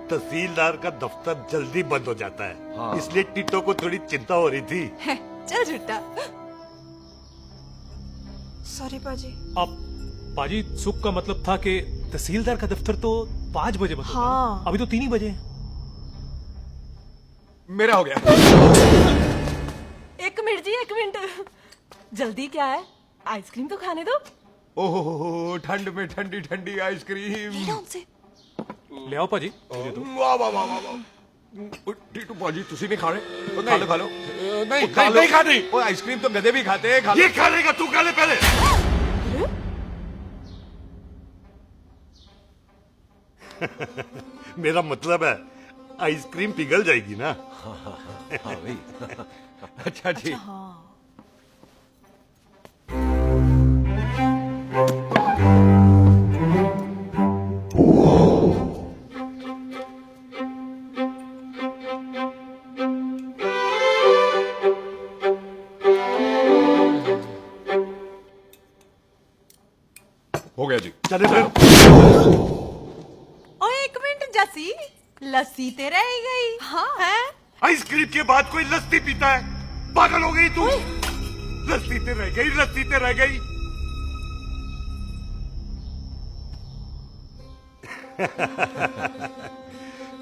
Speaker 14: तहसीलदार का दफ्तर जल्दी बंद हो जाता है।
Speaker 11: हाँ।
Speaker 14: इसलिए टिट्टो को थोड़ी चिंता हो रही थी।
Speaker 16: चल झुट्टा। सॉरी पाजी।
Speaker 17: अब पाजी, सुख का मतलब था कि तहसीलदार का दफ्तर तो 5 बजे बंद होता है।
Speaker 16: हाँ।
Speaker 17: अभी तो 3 ही बजे हैं।
Speaker 2: मेरा हो गया।
Speaker 7: 1 मिनट जी, 1 मिनट। जल्दी क्या है, आइसक्रीम तो खाने दो।
Speaker 2: ओह, ठंड में ठंडी ठंडी आइसक्रीम।
Speaker 17: ले आओ पाजी।
Speaker 2: वाह वाह वाह वाह। टीटू पाजी तुसी नहीं खा रहे? खा लो खा लो।
Speaker 14: नहीं नहीं खानी।
Speaker 2: वो आइसक्रीम तो गधे भी खाते हैं। खा लो।
Speaker 14: ये खा लेगा, तू खा ले पहले। मेरा मतलब है आइसक्रीम पिघल जाएगी ना।
Speaker 2: हाँ भाई। अच्छा जी।
Speaker 4: हो गया जी।
Speaker 14: चले फिर।
Speaker 7: ओ 1 मिनट जसी, लस्सी ते रह गई। हाँ है।
Speaker 14: आइसक्रीम के बाद कोई लस्सी पीता है? पागल हो गई तू? लस्सी ते रह गई, लस्सी ते रह गई।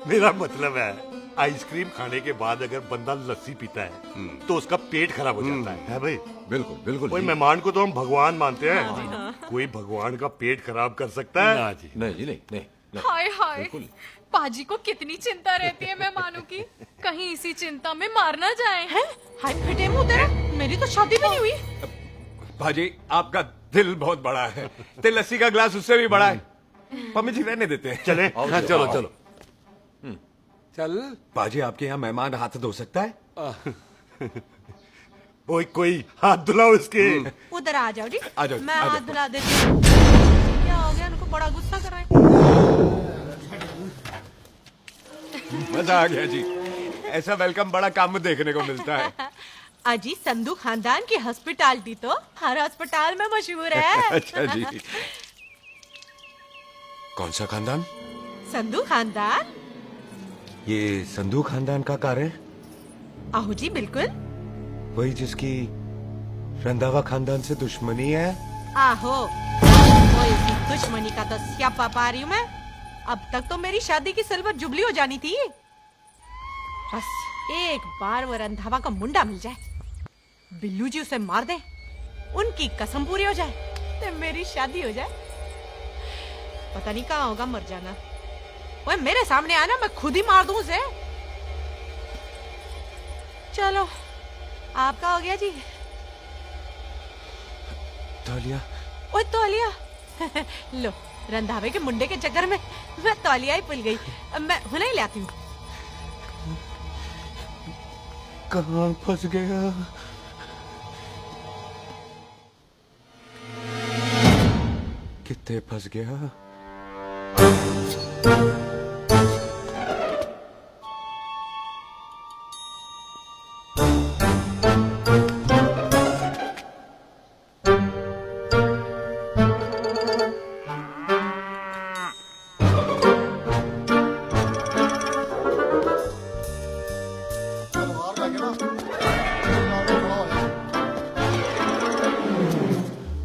Speaker 14: मेरा मतलब है आइसक्रीम खाने के बाद अगर बंदा लस्सी पीता है तो उसका पेट खराब हो जाता है भाई?
Speaker 2: बिल्कुल बिल्कुल।
Speaker 14: कोई मेहमान को तो हम भगवान मानते हैं, कोई भगवान का पेट खराब कर सकता है?
Speaker 2: ना जी, नहीं जी, नहीं।
Speaker 19: हाय हाय, पाजी को कितनी चिंता रहती है मेहमानों की, कहीं इसी चिंता में मार ना जाए।
Speaker 7: हैं? हाय फिटे मुंह तेरा, मेरी तो शादी भी नहीं हुई।
Speaker 2: भाजी आपका दिल बहुत बड़ा है, ते लस्सी का गिलास उससे भी बड़ा है। मम्मी जी रहने देते हैं।
Speaker 14: चले? हाँ, चलो चलो।
Speaker 2: चल बाजी, आपके यहाँ मेहमान हाथ धो सकता है?
Speaker 14: कोई हाथ धुलाओ इसके।
Speaker 7: उधर आ जाओ जी।
Speaker 2: आ जाओ,
Speaker 7: मैं
Speaker 2: आ जाओ।
Speaker 7: हाथ धुला देती हूँ। क्या हो गया, उनको बड़ा गुस्सा कर रहे हैं।
Speaker 2: मजा आ गया जी, ऐसा वेलकम बड़ा काम में देखने को मिलता है।
Speaker 7: अजी संधू खानदान की हॉस्पिटैलिटी तो हर अस्पताल में मशहूर है।
Speaker 2: अच्छा जी। कौन सा खानदान?
Speaker 7: संधू खानदान।
Speaker 2: ये संधू खानदान का कार है?
Speaker 7: आहो जी बिल्कुल।
Speaker 2: वही जिसकी रंधावा खानदान से दुश्मनी है?
Speaker 7: आहो, वो इसी दुश्मनी का तो स्यापा पा रही हूँ मैं। अब तक तो मेरी शादी की सिल्वर जुबली हो जानी थी। बस एक बार वो रंधावा का मुंडा मिल जाए, बिल्लू जी उसे मार दे, उनकी कसम पूरी हो जाए, तो मेरी शादी हो जाए। पता नहीं कहाँ होगा मर जाना। ओए मेरे सामने आना, मैं खुद ही मार दूं उसे। चलो आपका हो गया जी।
Speaker 2: तौलिया।
Speaker 7: ओए तौलिया। लो, रंधावे के मुंडे के चक्कर में मैं तौलिया ही भूल गई। मैं हुने ही लाती हूँ।
Speaker 2: कहाँ फंस गया? कितने फंस गया?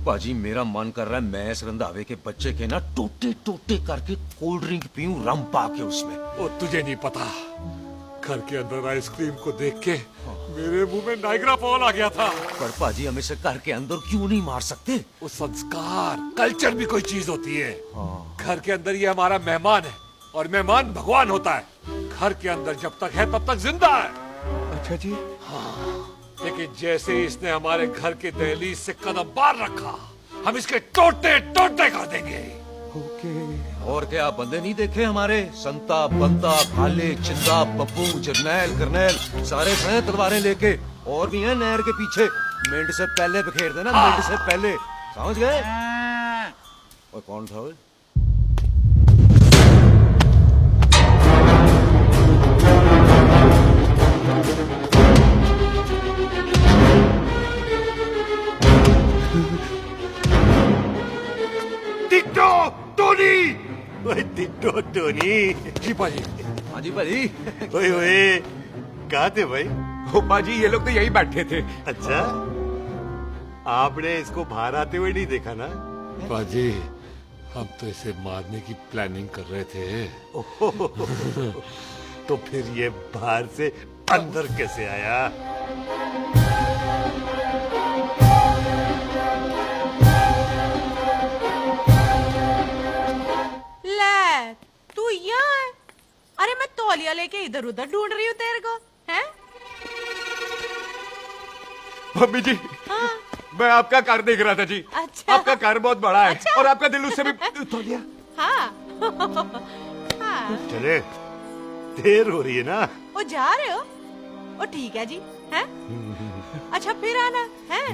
Speaker 11: पाजी मेरा मन कर रहा है मैं इस रंधावे के बच्चे के ना टोटे टोटे करके कोल्ड ड्रिंक पीऊं, रम पाके उसमें।
Speaker 14: ओ तुझे नहीं पता, घर के अंदर आइसक्रीम को देख के मेरे मुंह में नाइग्रा फॉल आ गया था।
Speaker 11: पर पाजी हम इसे घर के अंदर क्यों नहीं मार सकते?
Speaker 14: वो संस्कार कल्चर भी कोई चीज होती है। घर के अंदर ये हमारा मेहमान है और मेहमान भगवान होता है। घर के अंदर जब तक है तब तक जिंदा है।
Speaker 2: अच्छा जी।
Speaker 14: लेकिन जैसे ही इसने हमारे घर के दहलीज से कदम बाहर रखा, हम इसके टोटे टोटे कर देंगे।
Speaker 11: और क्या आप बंदे नहीं देखे हमारे? संता, बंता, भाले, चिंदा, बब्बू, जरनैल, करनैल सारे हैं तलवारें लेके, और भी हैं नहर के पीछे।
Speaker 9: मिनट से पहले बिखेर देना, मिनट से पहले, समझ गए? और कौन था वो?
Speaker 14: टिट्टो टोनी, ओए टिट्टो टोनी।
Speaker 10: जी पाजी।
Speaker 9: हाँ जी पाजी।
Speaker 14: ओए ओए, कहाँ थे भाई?
Speaker 2: ओ पाजी, ये लोग तो यही बैठे थे।
Speaker 14: अच्छा, आपने इसको बाहर आते हुए नहीं देखा ना?
Speaker 10: पाजी, हम तो इसे मारने की प्लानिंग कर रहे थे।
Speaker 14: तो फिर ये बाहर से अंदर कैसे आया?
Speaker 7: ले, तू यहाँ है? अरे मैं तौलिया लेके इधर उधर ढूंढ रही हूँ तेरे को, हैं?
Speaker 2: मम्मी जी,
Speaker 7: हाँ?
Speaker 2: मैं आपका कार देख रहा था जी।
Speaker 7: अच्छा।
Speaker 2: आपका कार बहुत बड़ा है।
Speaker 7: अच्छा।
Speaker 2: और आपका दिल उससे भी तौलिया।
Speaker 7: हाँ। हाँ।
Speaker 14: चले, देर हो रही है ना?
Speaker 7: ओ जा रहे हो? ओ ठीक है जी, हैं? अच्छा फिर आना, हैं?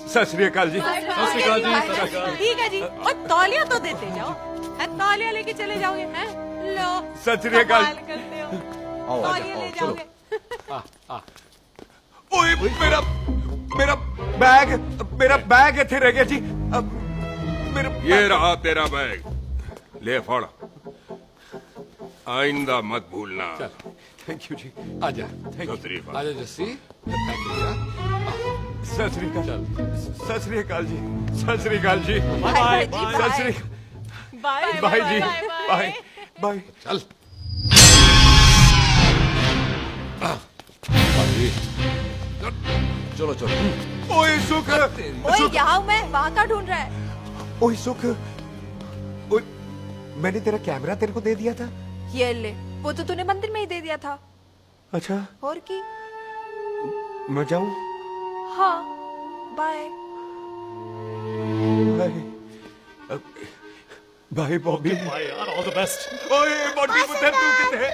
Speaker 2: सत श्री अकाल जी।
Speaker 7: सत श्री अकाल जी। ठीक है जी। और तौलिया तो देते जाओ, है? तौलिया लेके चले जाओगे, हैं? लो।
Speaker 2: सत श्री अकाल।
Speaker 7: कमाल करते हो। तौलिया ले जाओगे।
Speaker 2: ओए, मेरा बैग इथे रह गया जी।
Speaker 4: ये रहा तेरा बैग, ले फड़, आइंदा मत भूलना।
Speaker 2: थैंक यू जी।
Speaker 10: आजा, आजा जस्सी।
Speaker 2: सत श्री अकाल। सत श्री अकाल जी। सत श्री अकाल ji.
Speaker 7: Bye
Speaker 2: Sat Shri
Speaker 7: bye
Speaker 2: bye ji. Bye bye.
Speaker 10: चल।
Speaker 9: चलो चलो।
Speaker 2: ओए सुख।
Speaker 16: ओए यहाँ हूँ मैं, वहाँ का ढूंढ रहा है?
Speaker 2: ओए सुख, ओए, मैंने तेरा कैमरा तेरे को दे दिया था।
Speaker 16: ये ले, वो तो तूने मंदिर में ही दे दिया था।
Speaker 2: अच्छा,
Speaker 16: और की?
Speaker 2: मैं जाऊं?
Speaker 16: हाँ, बाय।
Speaker 2: बाय बॉबी।
Speaker 17: बाय यार, ऑल द बेस्ट।
Speaker 2: ओए बॉबी पुत्र, तू किथे?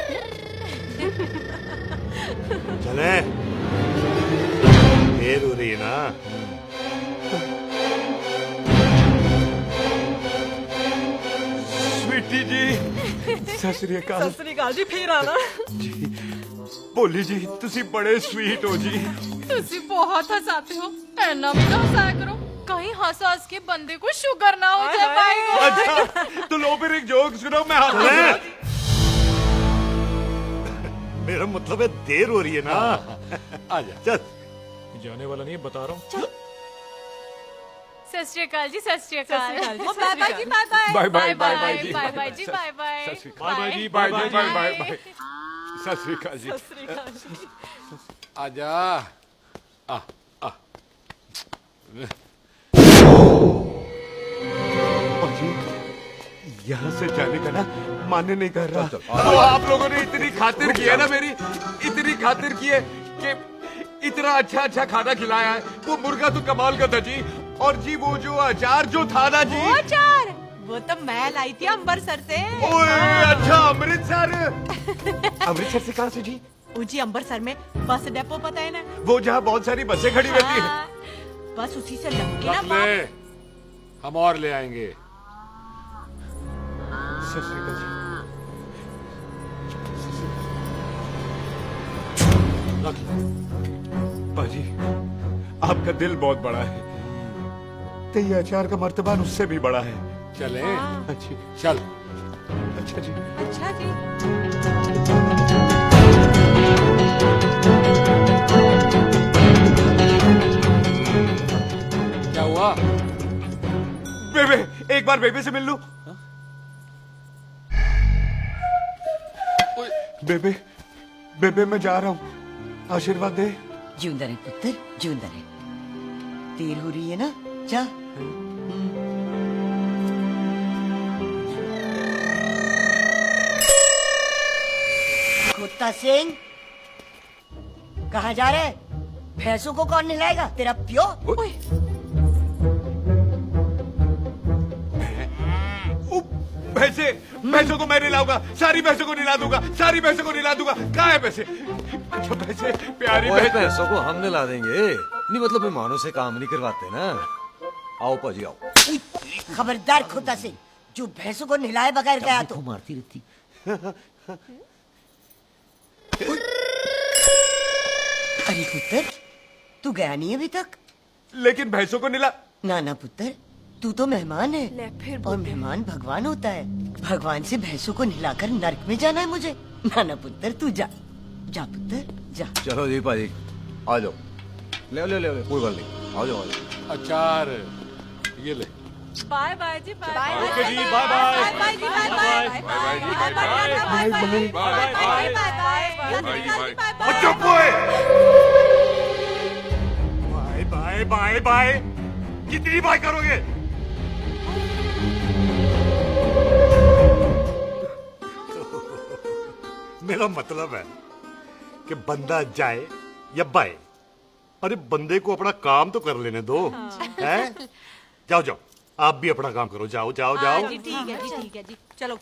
Speaker 14: चले, देर हो रही है ना?
Speaker 2: स्वीटी जी, सत श्री अकाल।
Speaker 7: सत श्री अकाल जी, फिर आना।
Speaker 2: जी, भोली जी, तुसी बड़े स्वीट हो जी।
Speaker 19: तुसी बहुत हंसाते हो, ऐना भी तो हंसाया करो, कहीं हंस हंस के बंदे को शुगर ना हो जाए। भाई
Speaker 2: अच्छा, तो लो फिर एक जोक सुनो, मैं हंस।
Speaker 14: मेरा मतलब है देर हो रही है ना? आजा, चल।
Speaker 17: जाने वाला नहीं, बता रहा हूँ।
Speaker 19: सत श्री अकाल जी, Sat Shri Akal.
Speaker 7: Bye bye ji, bye bye.
Speaker 2: Bye bye bye bye ji.
Speaker 19: Bye bye ji, bye bye.
Speaker 2: Bye bye ji, bye bye bye bye bye. Sat Shri अकाल जी।
Speaker 10: आजा।
Speaker 2: यहाँ से जाने का ना मान्य नहीं कर रहा। तो आप लोगों ने इतनी खातिर की है ना मेरी, इतनी खातिर की है कि इतना अच्छा अच्छा खाना खिलाया है। वो मुर्गा तो कमाल का था जी। और जी वो जो अचार जो था ना जी,
Speaker 7: वो अचार, वो तो मैं लाई थी अमृतसर से।
Speaker 2: ओए अच्छा, अमृतसर। अमृतसर से कहाँ से जी?
Speaker 7: जी अमृतसर में बस डिपो पता है ना?
Speaker 2: वो जहाँ बहुत सारी बसें खड़ी रहती हैं।
Speaker 7: बस उसी से लग के ना
Speaker 10: रख ले, हम और ले आएंगे।
Speaker 2: सत श्री अकाल जी। पाजी, आपका दिल बहुत बड़ा है, तो ये अचार का मर्तबान उससे भी बड़ा है।
Speaker 10: चले?
Speaker 2: अच्छी,
Speaker 10: चल।
Speaker 2: अच्छा जी।
Speaker 7: अच्छा जी।
Speaker 10: क्या हुआ?
Speaker 2: बेबे, एक बार बेबे से मिल लूं? बेबे, बेबे मैं जा रहा हूँ, आशीर्वाद दे।
Speaker 8: जिंदा रहे पुत्र, जिंदा रहे। देर हो रही है ना, जा। कुत्ता सिंह, कहाँ जा रहे? भैंसों को कौन नहलाएगा? तेरा प्यो?
Speaker 2: भैंसों को मैं नहलाऊंगा, सारी भैंसों को नहला दूंगा, सारी भैंसों को नहला दूंगा। कहाँ है पैसे? अच्छा पैसे, प्यारी
Speaker 9: भैंसों को हम नहला देंगे। नहीं मतलब मेहमानों से काम नहीं करवाते ना। आओ पाजी आओ।
Speaker 8: खबरदार खोता से, जो भैंसों को नहलाए बगैर गया तो
Speaker 9: मारती रहती।
Speaker 8: अरे पुत्र, तू गया नहीं अभी तक?
Speaker 2: लेकिन भैंसों को निला।
Speaker 8: ना ना पुत्र, तू तो मेहमान है
Speaker 16: ले फिर
Speaker 8: और मेहमान भगवान होता है। भगवान से भैंसों को नहलाकर नरक में जाना है मुझे। ना ना पुत्र, तू जा जा पुत्र जा।
Speaker 9: चलो जी पाजी, आ जाओ। ले ले ले कोई बात नहीं, आ जाओ आ जाओ।
Speaker 10: अचार ये ले।
Speaker 19: Bye bye ji, bye bye.
Speaker 10: Okay ji, bye bye.
Speaker 19: Bye ji, bye bye. Bye bye ji, bye bye. Bye bye. Bye bye.
Speaker 14: बच्चों बाय बाय बाय बाय। कितनी बाय करोगे? मेरा मतलब है कि बंदा जाए या बाय, अरे बंदे को अपना काम तो कर लेने दो। हैं? जाओ जाओ, आप भी अपना काम करो। जाओ जाओ जाओ।
Speaker 7: जी ठीक है जी, ठीक है जी, चलो।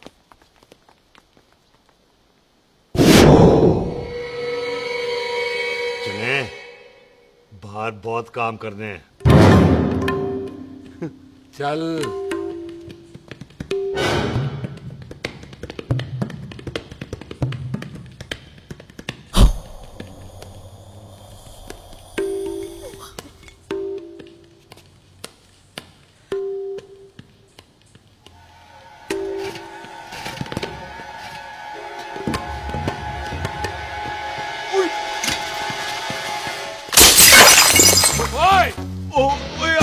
Speaker 14: चले, बाहर बहुत काम करने हैं।
Speaker 10: चल।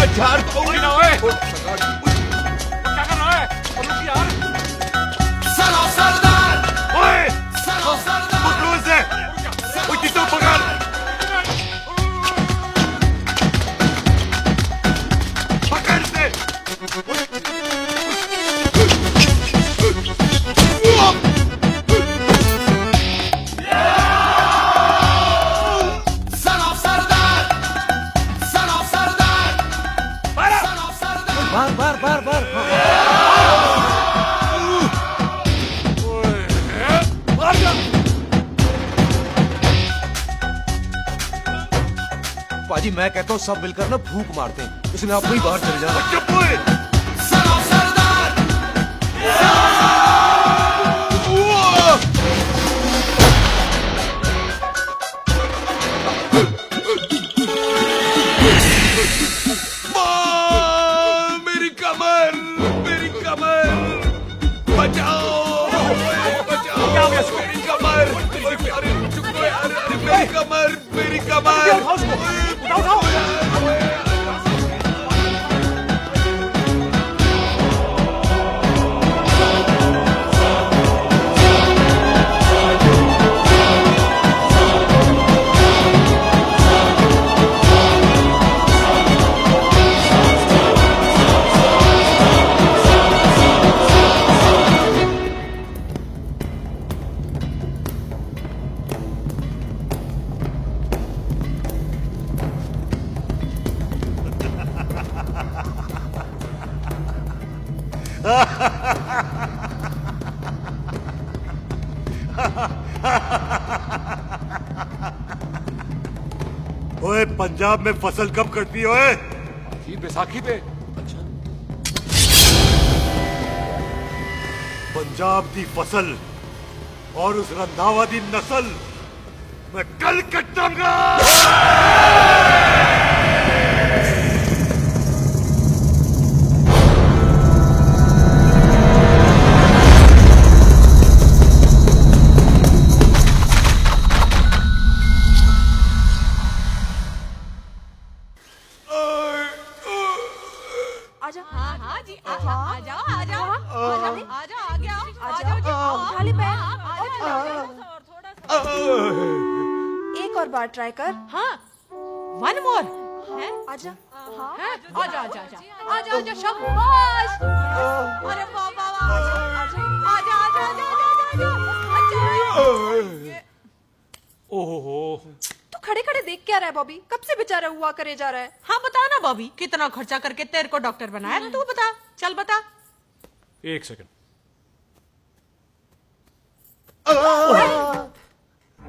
Speaker 2: अचार तो ना ओए।
Speaker 10: क्या कर रहा है? रुक यार।
Speaker 3: सलाम सरदार।
Speaker 14: ओए,
Speaker 3: सलाम सरदार।
Speaker 14: पकड़ो इसे। ओए किसको पकड़? पकड़ इसे।
Speaker 3: सलाम सरदार। सलाम सरदार।
Speaker 9: बार बार बार बार। पाजी मैं कहता हूँ सब मिलकर ना फूंक मारते हैं, इसलिए आप वही बाहर चले जाओ।
Speaker 3: सलाम सरदार।
Speaker 2: मेरी कमर, मेरी कमर, बचाओ, बचाओ, मेरी कमर, अरे चुप रहो यार, अरे मेरी कमर, मेरी कमर।
Speaker 14: ओए पंजाब में फसल कब कटती है ओए?
Speaker 10: जी बैसाखी पे।
Speaker 14: अच्छा। पंजाब दी फसल और उस रंधावा दी नस्ल मैं कल कटाऊंगा।
Speaker 16: आजा।
Speaker 7: हाँ हाँ जी, आ जाओ आ जाओ आ जाओ आ जाओ, आगे आओ, आ जाओ जी।
Speaker 16: उठा ले पैर। एक और बार ट्राई कर।
Speaker 7: हाँ, वन मोर। है?
Speaker 16: आजा। हाँ।
Speaker 7: है? आजा आजा आजा आजा आजा, शाबाश। अरे वाह वाह वाह, आजा आजा आजा आजा आजा आजा।
Speaker 17: ओहो,
Speaker 16: तू खड़े खड़े देख क्या रहा है बॉबी? कब से बेचारा हुआ करे जा रहा है?
Speaker 7: हाँ बता ना बॉबी, कितना खर्चा करके तेरे को डॉक्टर बनाया? तू बता, चल बता।
Speaker 17: एक सेकंड।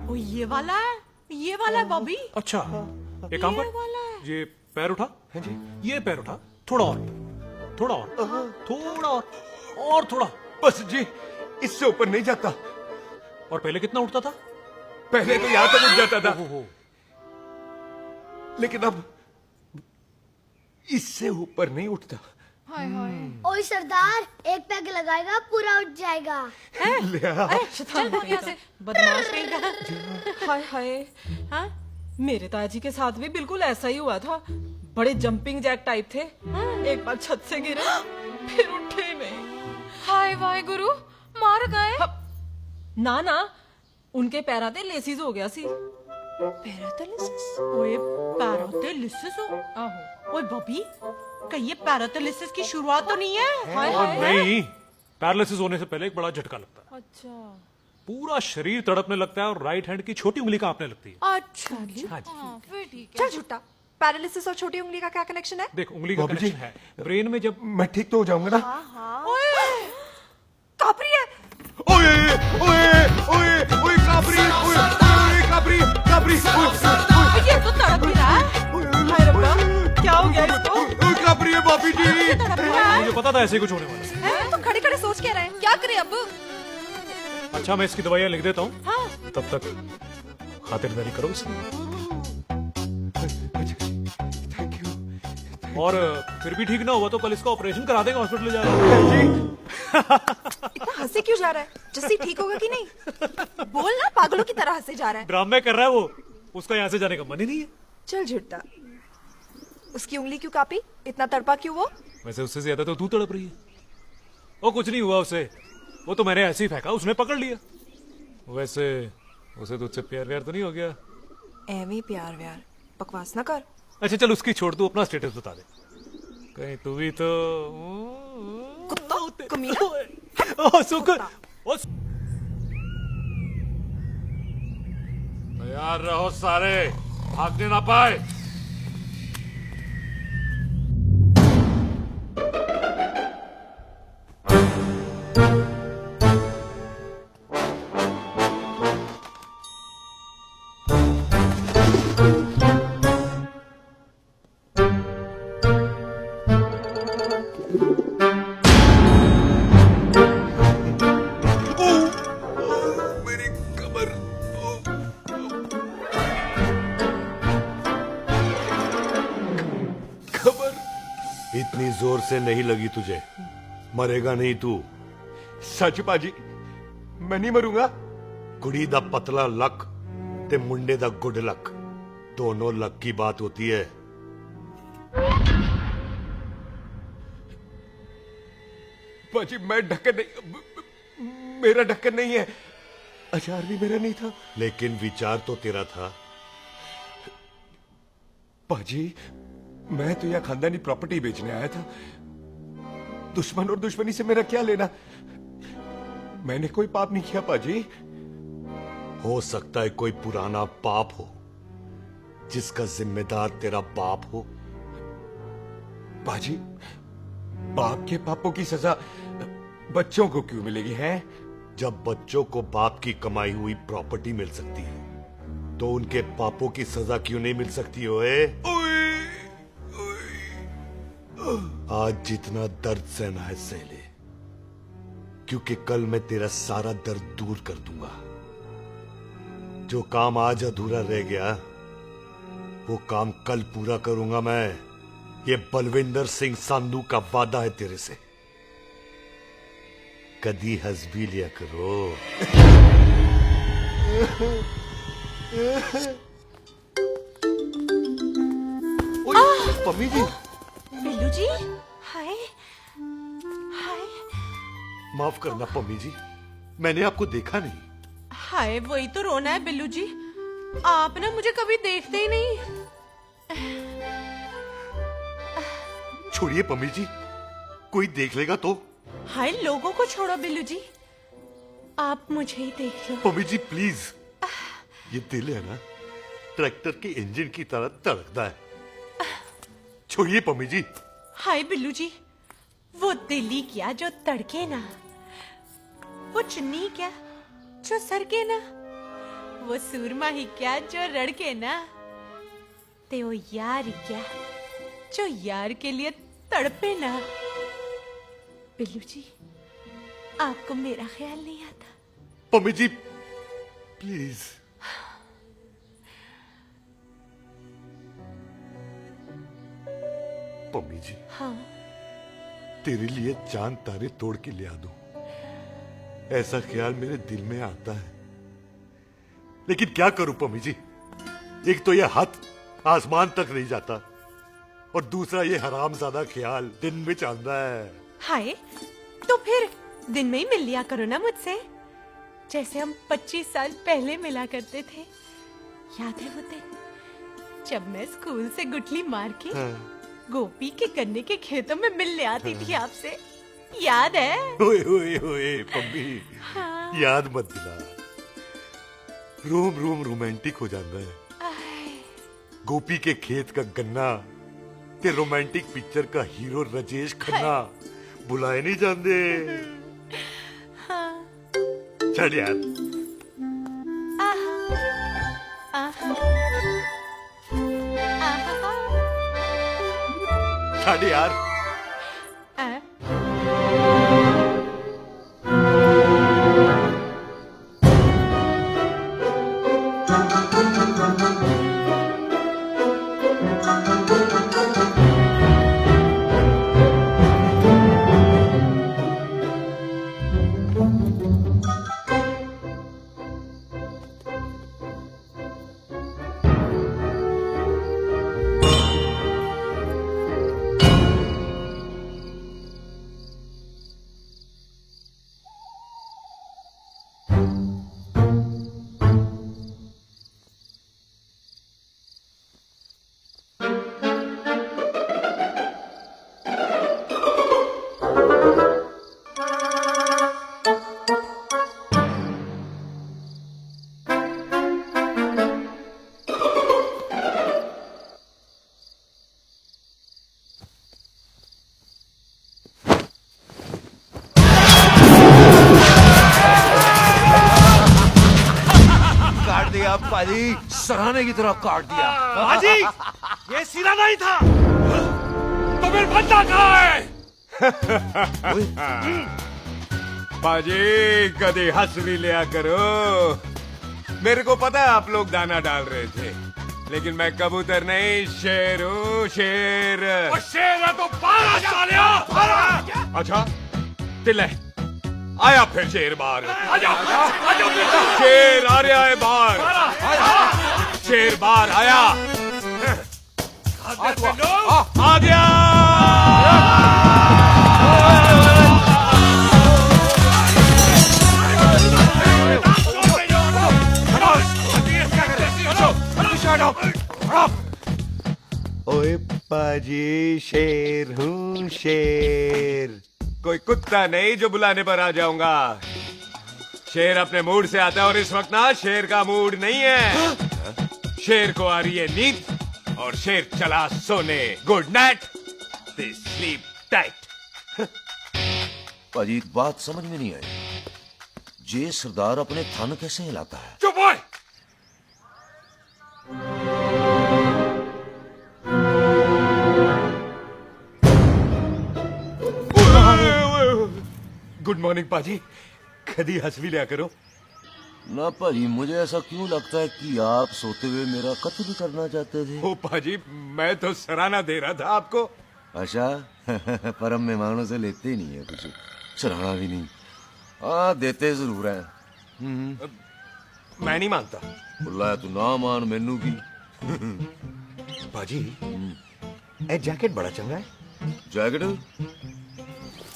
Speaker 7: ओ ये वाला है, ये वाला है बॉबी।
Speaker 17: अच्छा, एक काम
Speaker 7: ये
Speaker 17: कर,
Speaker 7: वाला है।
Speaker 17: ये पैर उठा।
Speaker 2: हाँ जी।
Speaker 17: ये पैर उठा, थोड़ा और, थोड़ा और, थोड़ा और थोड़ा।
Speaker 2: बस जी, इससे ऊपर नहीं जाता।
Speaker 17: और पहले कितना उठता था?
Speaker 2: पहले तो यहां तक उठ जाता था, लेकिन अब इससे ऊपर नहीं उठता।
Speaker 19: हाय हाय।
Speaker 12: ओए सरदार, एक पैग लगाएगा पूरा उठ जाएगा।
Speaker 7: चल भाग यहाँ से, बदमाश कहीं का।
Speaker 20: हाय हाय। हाँ, मेरे ताजी के साथ भी बिल्कुल ऐसा ही हुआ था। बड़े जंपिंग जैक टाइप थे। एक बार छत से गिरे, फिर उठे नहीं।
Speaker 19: हाय वाय गुरु, मार गए?
Speaker 20: ना ना, उनके पैरां ते लेसिस हो गया सी।
Speaker 7: पैरालिसिस? ओए पैरालिसिस हो?
Speaker 20: आहो।
Speaker 7: ओए बॉबी, कहीं ये पैरालिसिस की शुरुआत तो नहीं है?
Speaker 20: हाय हाय।
Speaker 17: नहीं, पैरालिसिस होने से पहले एक बड़ा झटका लगता है।
Speaker 20: अच्छा।
Speaker 17: पूरा शरीर तड़पने लगता है और राइट हैंड की छोटी उंगली कांपने लगती है।
Speaker 16: अच्छा
Speaker 17: हाँ जी।
Speaker 19: फिर ठीक है।
Speaker 16: चल झूठा, पैरालिसिस और छोटी उंगली का क्या कनेक्शन है?
Speaker 17: देख, उंगली का
Speaker 2: बाबू जी,
Speaker 17: कनेक्शन है ब्रेन में। जब
Speaker 2: मैं ठीक तो हो जाऊंगा ना?
Speaker 16: कापरी है।
Speaker 2: ओए ओए ओए ओए काबरी, ओए ओए काबरी काबरी,
Speaker 20: ये तो तड़प ही रहा है। हाय रब्बा, क्या हो गया इसको?
Speaker 2: ओए काबरी है बाबी जी।
Speaker 17: मुझे पता था ऐसे कुछ होने वाला है।
Speaker 16: तो खड़े खड़े सोच के रहे, क्या करे अब?
Speaker 17: अच्छा, मैं इसकी दवाइयाँ लिख देता हूँ। हाँ। तब तक खातिरदारी करो इसकी। और फिर भी ठीक ना हुआ तो कल इसका ऑपरेशन करा देंगे, हॉस्पिटल ले जाएगा।
Speaker 16: इतना हंसे क्यों जा रहा है? जस्सी ठीक होगा कि नहीं? बोल ना, पागलों की तरह हंसे जा रहा है।
Speaker 17: ड्रामे कर रहा है वो, उसका यहाँ से जाने का मन ही नहीं है।
Speaker 16: चल झूठा, उसकी उंगली क्यों कापी? इतना तड़पा क्यों वो?
Speaker 17: वैसे उससे ज्यादा तो तू तड़प रही है। वो कुछ नहीं हुआ उसे, वो तो मैंने ऐसे ही फेंका, उसने पकड़ लिया। वैसे उसे तुझसे प्यार व्यार तो नहीं हो गया?
Speaker 16: एवी प्यार व्यार, बकवास ना कर।
Speaker 17: अच्छा चल, उसकी छोड़, तू अपना स्टेटस बता दे। कहीं तू भी तो
Speaker 16: कुत्ता कमीना।
Speaker 17: ओ शुक्र।
Speaker 10: तैयार रहो सारे, भागने ना पाए।
Speaker 14: इतनी जोर से नहीं लगी तुझे, मरेगा नहीं तू।
Speaker 2: सच बाजी, मैं नहीं मरूंगा।
Speaker 14: कुड़ी दा पतला लक ते मुंडे दा गुड लक, दोनों लक की बात होती है।
Speaker 2: बाजी मैं ढक्कन नहीं, मेरा ढक्कन नहीं है। अचार भी मेरा नहीं था।
Speaker 14: लेकिन विचार तो तेरा था।
Speaker 2: बाजी, मैं तो यहाँ खानदानी प्रॉपर्टी बेचने आया था। दुश्मन और दुश्मनी से मेरा क्या लेना? मैंने कोई पाप नहीं किया बाजी।
Speaker 14: हो सकता है कोई पुराना पाप हो जिसका जिम्मेदार तेरा बाप हो।
Speaker 2: बाजी, बाप के पापों की सजा बच्चों को क्यों मिलेगी है?
Speaker 14: जब बच्चों को बाप की कमाई हुई प्रॉपर्टी मिल सकती है तो उनके पापों की सजा क्यों नहीं मिल सकती? ओए आज जितना दर्द सहना है सह ले, क्योंकि कल मैं तेरा सारा दर्द दूर कर दूंगा। जो काम आज अधूरा रह गया वो काम कल पूरा करूंगा मैं। ये बलविंदर सिंह संधू का वादा है तेरे से। कदी हंस भी लिया करो।
Speaker 2: मम्मी जी।
Speaker 7: बिल्लू जी, हाय हाय।
Speaker 14: माफ करना पम्मी जी, मैंने आपको देखा नहीं।
Speaker 7: हाय, वही तो रोना है बिल्लू जी। आप ना मुझे कभी देखते ही नहीं।
Speaker 14: छोड़िए पम्मी जी, कोई देख लेगा तो।
Speaker 7: हाय, लोगों को छोड़ो बिल्लू जी, आप मुझे ही देख लो।
Speaker 14: पम्मी जी प्लीज, ये दिल है ना, ट्रैक्टर के इंजन की तरह धड़कता है। छोड़िए पम्मी जी।
Speaker 7: हाय बिल्लू जी, वो दिल्ली क्या जो तड़के ना, वो चुन्नी क्या जो सरके ना, वो सूरमा ही क्या जो रड़के ना। चाहते हो यार क्या, जो यार के लिए तड़पे ना। बिल्लू जी, आपको मेरा ख्याल नहीं आता?
Speaker 14: पम्मी जी प्लीज। पम्मी जी,
Speaker 7: हाँ।
Speaker 14: तेरे लिए चांद तारे तोड़ के ले आ दूं, ऐसा ख्याल मेरे दिल में आता है, लेकिन क्या करूं पम्मी जी। एक तो ये हाथ आसमान तक नहीं जाता, और दूसरा ये हरामजादा ख्याल दिन में चांदा है।
Speaker 7: हाय, तो फिर दिन में ही मिल लिया करो ना मुझसे, जैसे हम 25 साल पहले मिला करते थे। याद है वो दिन जब मैं स्कूल से गुठली मार के गोपी के गन्ने के खेतों में मिलने आती थी आपसे, याद है?
Speaker 14: ओए ओए ओए पम्मी,
Speaker 7: हाँ।
Speaker 14: याद मत दिला, रोम रोम रोमांटिक हो जाता है। गोपी के खेत का गन्ना ते रोमांटिक पिक्चर का हीरो राजेश खन्ना बुलाए नहीं जाते।
Speaker 7: हाँ।
Speaker 14: चल यार। चल यार।
Speaker 2: पाजी, सराहने की तरह काट दिया।
Speaker 4: पाजी, ये सिरा नहीं था, तो फिर बंदा कहाँ है?
Speaker 1: पाजी, कभी हंस भी लिया करो। मेरे को पता है आप लोग दाना डाल रहे थे, लेकिन मैं कबूतर नहीं, शेर हूँ, शेर।
Speaker 4: और शेर है तो बारह सालिया।
Speaker 1: अच्छा, तिले आया फिर शेर बाहर।
Speaker 4: आजा,
Speaker 1: शेर आ रहा है बाहर। शेर बाहर आया। आ गया।
Speaker 2: ओए पाजी, शेर हूँ, शेर।
Speaker 1: कोई कुत्ता नहीं जो बुलाने पर आ जाऊंगा। शेर अपने मूड से आता है, और इस वक्त ना शेर का मूड नहीं है। शेर को आ रही है नींद, और शेर चला सोने। Good night, sleep tight.
Speaker 21: पाजी, बात समझ में नहीं आई, जे सरदार अपने थन कैसे हिलाता है?
Speaker 4: चुप हो।
Speaker 1: गुड मॉर्निंग पाजी, कभी हंस भी लिया करो।
Speaker 21: ना पाजी, मुझे ऐसा क्यों लगता है कि आप सोते हुए मेरा कत्ल करना चाहते थे?
Speaker 1: ओ पाजी, मैं तो सराहना दे रहा था आपको।
Speaker 21: अच्छा पर हम मेहमानों से लेते ही नहीं है कुछ, सराहना भी नहीं। हाँ, देते जरूर है।
Speaker 1: मैं नहीं मानता।
Speaker 21: बुलाया तू ना मान, मैनू की।
Speaker 2: पाजी, ए जैकेट बड़ा चंगा है।
Speaker 21: जैकेट?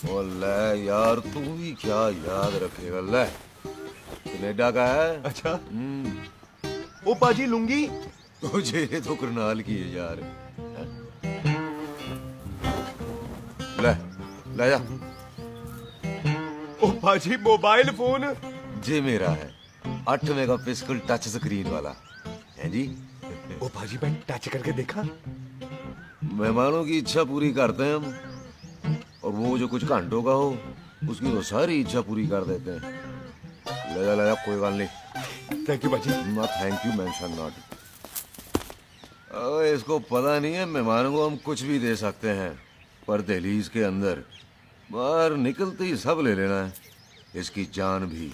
Speaker 21: ओ ले यार, तू भी क्या याद रखेगा। ले, कनेडा का है।
Speaker 2: अच्छा। ओ पाजी, लुंगी?
Speaker 21: तुझे तो करनाल की है यार। ले, ले जा।
Speaker 1: ओ पाजी, मोबाइल फोन?
Speaker 21: जी मेरा है, 8 मेगापिक्सल टच स्क्रीन वाला है जी।
Speaker 2: ओ पाजी, मैं टच करके देखा।
Speaker 21: मेहमानों की इच्छा पूरी करते हैं हम, और वो जो कुछ घंटों का हो उसकी तो सारी इच्छा पूरी कर देते हैं। ले जा, कोई बात नहीं।
Speaker 2: थैंक यू बाजी।
Speaker 21: Thank you mention not. ओए, इसको पता नहीं है मेहमानों को हम कुछ भी दे सकते हैं, पर दहलीज के अंदर बाहर निकलते ही सब ले लेना है, इसकी जान भी।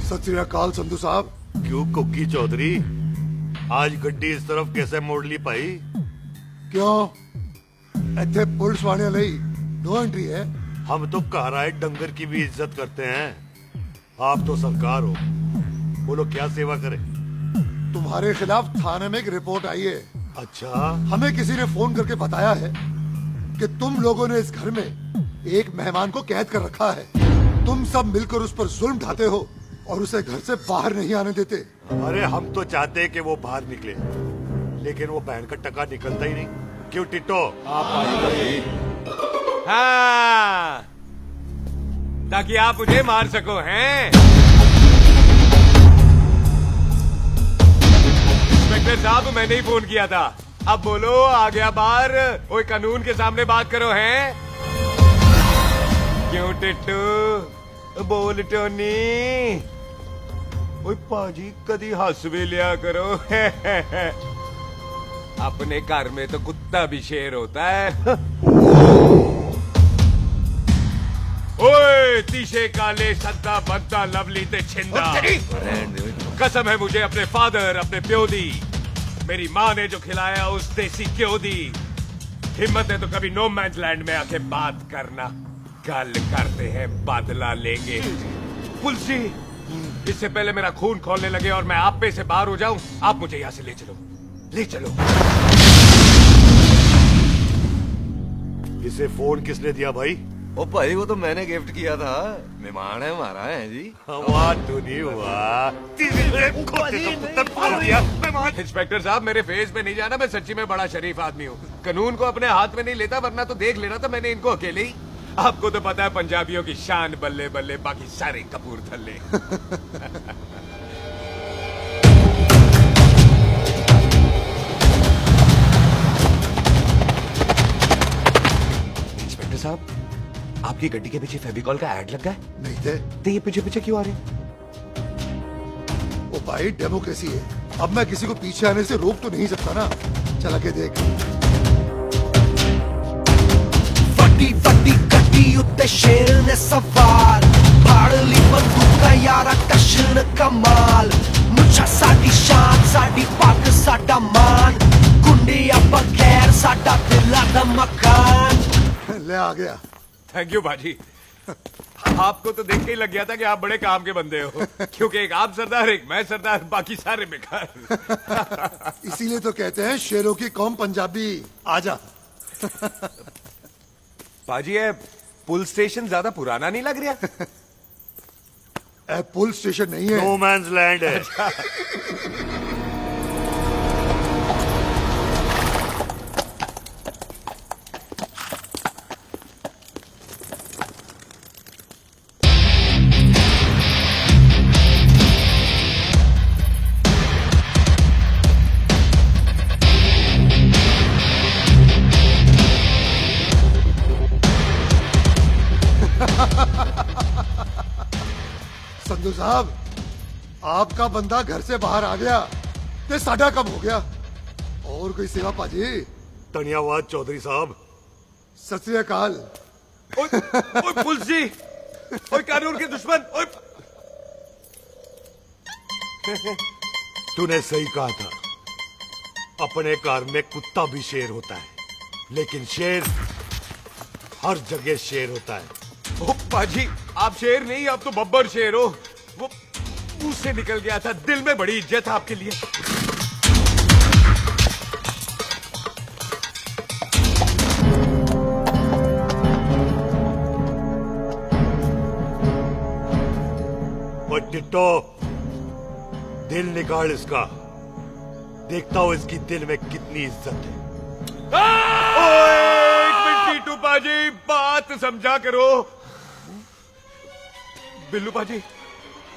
Speaker 14: सत श्री अकाल संधू साहब।
Speaker 10: क्यों कुकी चौधरी, आज गड्डी इस तरफ कैसे मोड़ ली पाई?
Speaker 14: क्यों इतने पुलिस वाले ਲਈ नो एंट्री है?
Speaker 10: हम तो कहराए डंगर की भी इज्जत करते हैं। आप तो सरकार हो, बोलो क्या सेवा करें?
Speaker 14: तुम्हारे खिलाफ थाने में एक रिपोर्ट आई है।
Speaker 10: अच्छा,
Speaker 14: हमें किसी ने फोन करके बताया है कि तुम लोगों ने इस घर में एक मेहमान को कैद कर रखा है। तुम सब मिलकर उस पर जुल्म ढाते हो और उसे घर से बाहर नहीं आने देते।
Speaker 10: अरे हम तो चाहते हैं कि वो बाहर निकले, लेकिन वो बहन का टका निकलता ही नहीं। क्यों टिट्टो?
Speaker 1: हाँ, ताकि आप मुझे मार सको, हैं? इंस्पेक्टर साहब, मैंने ही फोन किया था। अब बोलो, आ गया बाहर? ओए, कानून के सामने बात करो, हैं? क्यों टिट्टू? बोल टोनी। ओए पाजी, कदी हंस भी लिया करो। अपने घर में तो कुत्ता भी शेर होता है। ओए तीशे काले सद्दा बद्दा लवली ते छिंदा, कसम है मुझे अपने फादर, अपने प्यो दी, मेरी माँ ने जो खिलाया उस देसी क्यों दी। हिम्मत है तो कभी नो मैंस लैंड में आके बात करना। कल करते हैं, बदला लेंगे। पुलसी, इससे पहले मेरा खून खोलने लगे और मैं आप पे से बाहर हो जाऊं, आप मुझे यहाँ से ले चलो, ले चलो।
Speaker 10: इसे फोन किसने दिया भाई?
Speaker 21: ओ भाई, वो तो मैंने गिफ्ट किया था। मेहमान है हमारा, है जी।
Speaker 10: वाह तो नहीं हुआ।
Speaker 1: इंस्पेक्टर साहब, मेरे फेस पे नहीं जाना, मैं सच्ची में बड़ा शरीफ आदमी हूँ। कानून को अपने हाथ में नहीं लेता, वरना तो देख लेना था मैंने इनको अकेले ही। आपको तो पता है पंजाबियों की शान बल्ले बल्ले, बाकी सारे कपूरथले। इंस्पेक्टर साहब, आपकी गड्डी के पीछे फेविकॉल का एड लग गया है?
Speaker 14: नहीं थे।
Speaker 1: तो ये पीछे पीछे क्यों आ रहे हैं?
Speaker 14: ओ भाई, डेमोक्रेसी है। अब मैं किसी को पीछे आने से रोक तो नहीं सकता ना। चला के देख।
Speaker 3: फटी फटी गड्डी उत्ते शेर ने सवार, फाड़ ली बंदूक का यारा टशन कमाल। मुझा साडी शान, साडी पग, साडा मान, गुंडिया बगैर साडा दिला दा मकान।
Speaker 14: ले आ गया।
Speaker 1: थैंक यू बाजी। आपको तो देख के ही लग गया था कि आप बड़े काम के बंदे हो, क्योंकि एक आप सरदार, एक मैं सरदार, बाकी सारे बेकार।
Speaker 14: इसीलिए तो कहते हैं शेरों की कौम पंजाबी। आजा।
Speaker 1: बाजी, ये पुल स्टेशन ज्यादा पुराना नहीं लग रहा?
Speaker 14: पुल स्टेशन नहीं है,
Speaker 10: नो मैंस लैंड है।
Speaker 14: संधू साहब, आपका बंदा घर से बाहर आ गया, ते साडा कब हो गया? और कोई सेवा पाजी?
Speaker 10: धन्यवाद चौधरी साहब।
Speaker 14: सत श्री अकाल।
Speaker 1: ओए पुलिस, ओए कानून के दुश्मन, ओए।
Speaker 10: तूने सही कहा था, अपने घर में कुत्ता भी शेर होता है, लेकिन शेर हर जगह शेर होता है।
Speaker 1: ओ पाजी, आप शेर नहीं, आप तो बब्बर शेर हो। वो मुंह से निकल गया था, दिल में बड़ी इज्जत है आपके लिए।
Speaker 10: और टिट्टो, दिल निकाल इसका, देखता हूं इसकी दिल में कितनी इज्जत है।
Speaker 1: एक मिनट टीटू पाजी, बात समझा करो।
Speaker 2: बिल्लू पाजी,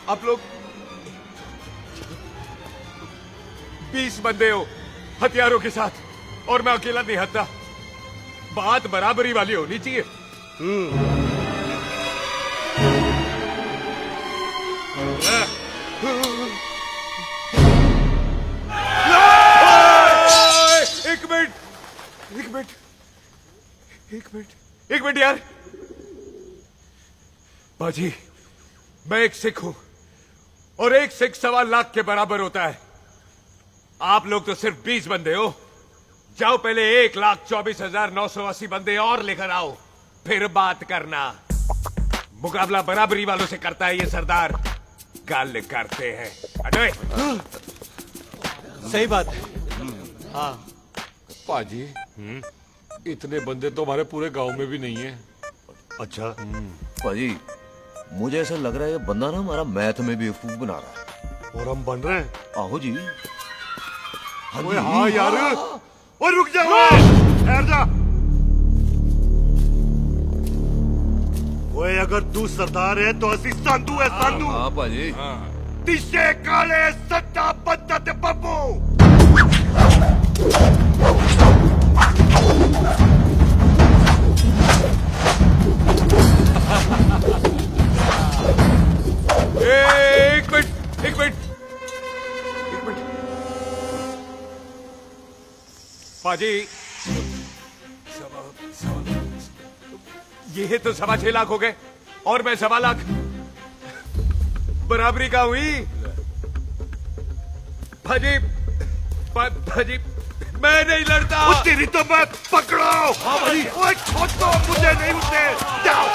Speaker 2: आप लोग 20 बंदे हो हथियारों के साथ, और मैं अकेला नहीं हटता। बात बराबरी वाली होनी चाहिए। एक मिनट यार। बाजी, मैं एक सिख हूं और एक सिख 1.25 लाख के बराबर होता है। आप लोग तो सिर्फ 20 बंदे हो। जाओ पहले 1,24,980 बंदे और लेकर आओ, फिर बात करना। मुकाबला बराबरी वालों से करता है ये सरदार, गल करते हैं। अजय,
Speaker 9: सही बात है। हाँ
Speaker 10: पाजी, इतने बंदे तो हमारे पूरे गांव में भी नहीं है।
Speaker 14: अच्छा
Speaker 21: पाजी, मुझे ऐसा लग रहा है ये बंदा ना हमारा मैथ में बेवकूफ बना रहा है।
Speaker 14: और हम बन रहे हैं।
Speaker 21: आहो जी।
Speaker 14: ओए हाँ यार, और रुक जा, ठहर जा। ओए अगर तू सरदार है तो असी संधू है, संधू।
Speaker 21: हाँ पाजी।
Speaker 14: दिशे काले सट्टा बद्दा ते बब्बू।
Speaker 2: एक मिनट। पाजी, ये तो 6.25 लाख हो गए और मैं 1.25 लाख। बराबरी का हुई। भाजी, मैं नहीं लड़ता।
Speaker 14: तेरी तो मैं पकड़ो। हाँ भाई। ओए छोड़ो, मुझे नहीं उठे। जाओ।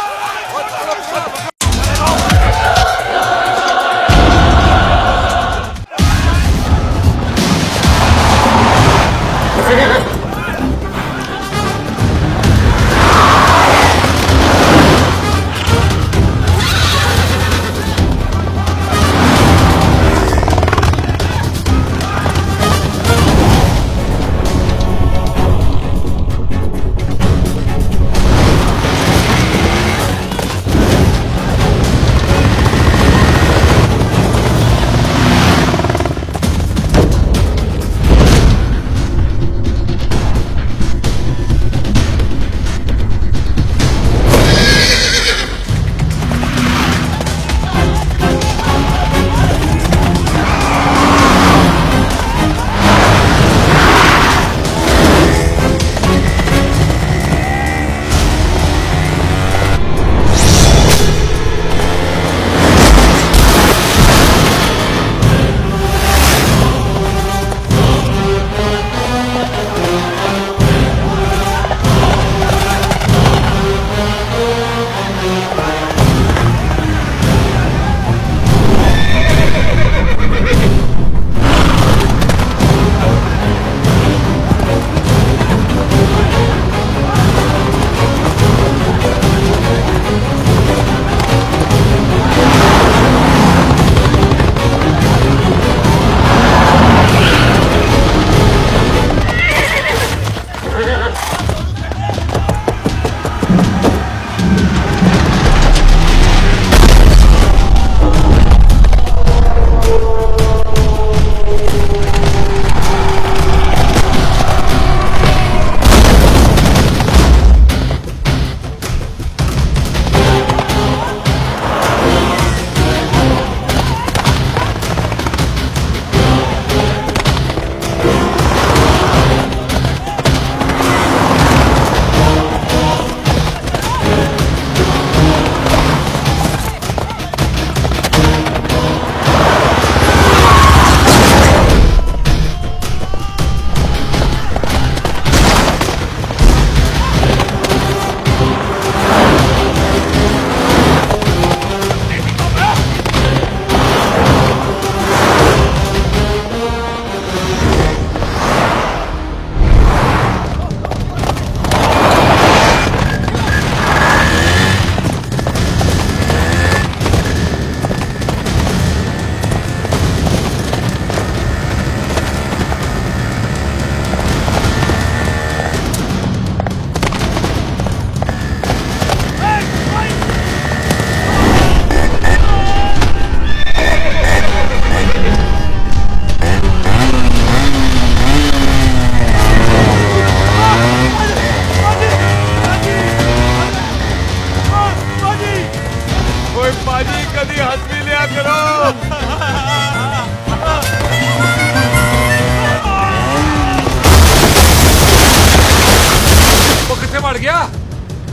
Speaker 10: गया।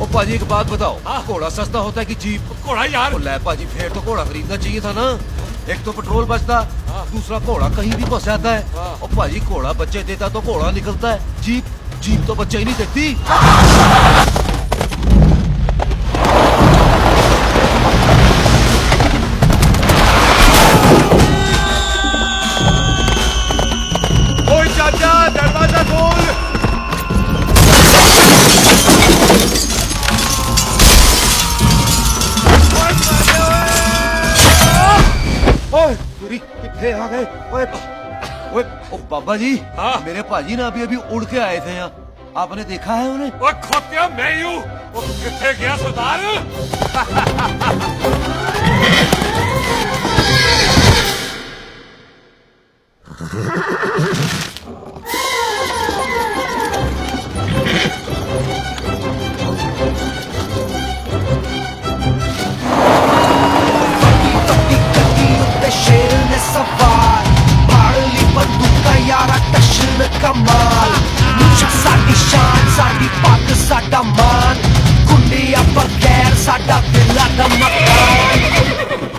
Speaker 21: ओ पाजी एक बात बताओ, घोड़ा सस्ता होता है कि जीप?
Speaker 10: घोड़ा यार।
Speaker 21: ले पाजी फिर तो घोड़ा खरीदना चाहिए था ना, एक तो पेट्रोल बचता, दूसरा घोड़ा कहीं भी फंस जाता है। और पाजी घोड़ा बच्चे देता तो घोड़ा निकलता है, जीप तो बच्चे ही नहीं देती।
Speaker 2: ओए चाचा, दरवाजा खोल।
Speaker 21: ओए कितने आ गए? ओए ओए ओ बाबा जी, मेरे पाजी ना अभी उड़ के आए थे यहाँ, आपने देखा है उन्हें?
Speaker 10: ओए खोतिया मैं ही हूँ। वो कितने गया सरदार?
Speaker 3: शेर ने सवार फाड़ली बंदूका यारा टशन कमाल मुझा साडी शान साडी पग साडा मान गुंडिया बगैर साडा दिला दा मकान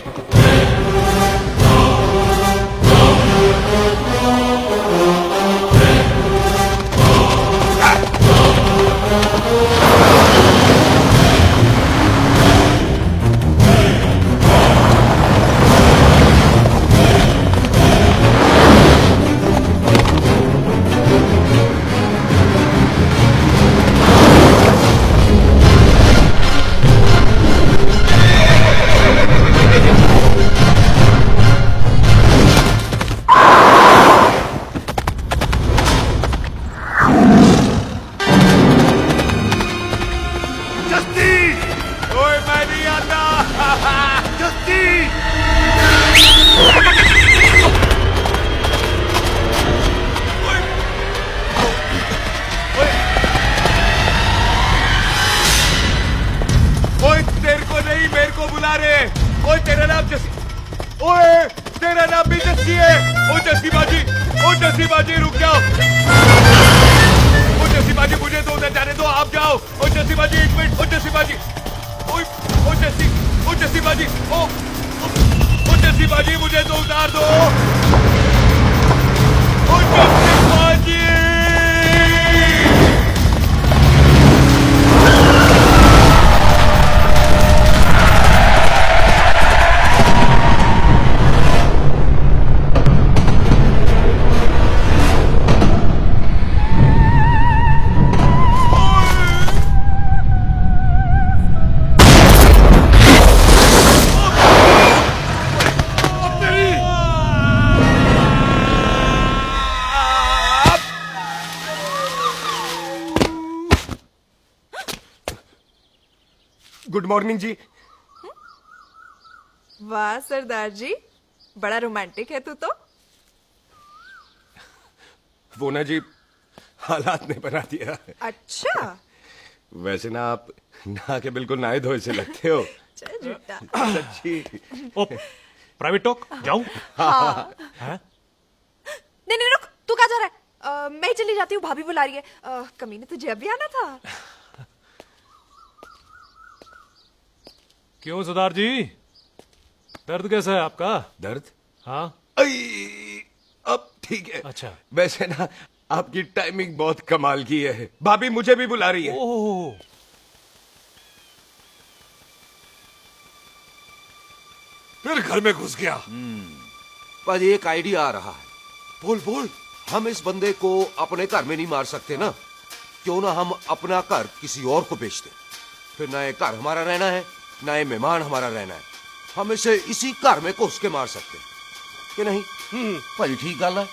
Speaker 2: तेरा नाम भी जस्सी है। ओ जस्सी बाजी रुक जाओ। ओ जस्सी बाजी मुझे तो उधर जाने दो, आप जाओ। ओ जस्सी बाजी एक मिनट। ओ जस्सी बाजी, ओ जस्सी बाजी, ओ जस्सी बाजी मुझे तो उतार दो। ओ जस्सी बाजी। गुड मॉर्निंग जी।
Speaker 16: वाह सरदार जी, बड़ा रोमांटिक है तू तो।
Speaker 2: वो ना जी, हालात ने बना दिया।
Speaker 16: अच्छा।
Speaker 2: वैसे ना आप नहा के बिल्कुल नहाए धोए से लगते हो।
Speaker 16: चल झूठा।
Speaker 2: सच्ची।
Speaker 17: ओ, प्राइवेट टॉक जाऊं?
Speaker 16: हाँ।
Speaker 17: हैं?
Speaker 16: नहीं रुक, तू कहाँ जा रहा है? मैं ही चली जाती हूँ, भाभी बुला रही है। कमीने तुझे अभी आना था।
Speaker 17: क्यों सरदार जी, दर्द कैसा है आपका?
Speaker 2: दर्द?
Speaker 17: हाँ।
Speaker 2: अब ठीक है।
Speaker 17: अच्छा।
Speaker 2: वैसे ना आपकी टाइमिंग बहुत कमाल की है। भाभी मुझे भी बुला रही है।
Speaker 17: ओह।
Speaker 10: फिर घर में घुस गया।
Speaker 21: पाजी एक आइडिया आ रहा है।
Speaker 10: बोल।
Speaker 21: हम इस बंदे को अपने घर में नहीं मार सकते ना, क्यों ना हम अपना घर किसी और को बेच दें। फिर ना ये घर हमारा रहना है, ना ये मेहमान हमारा रहना है। हम इसे इसी घर में घुस के मार सकते हैं कि नहीं? भाजी ठीक गल है।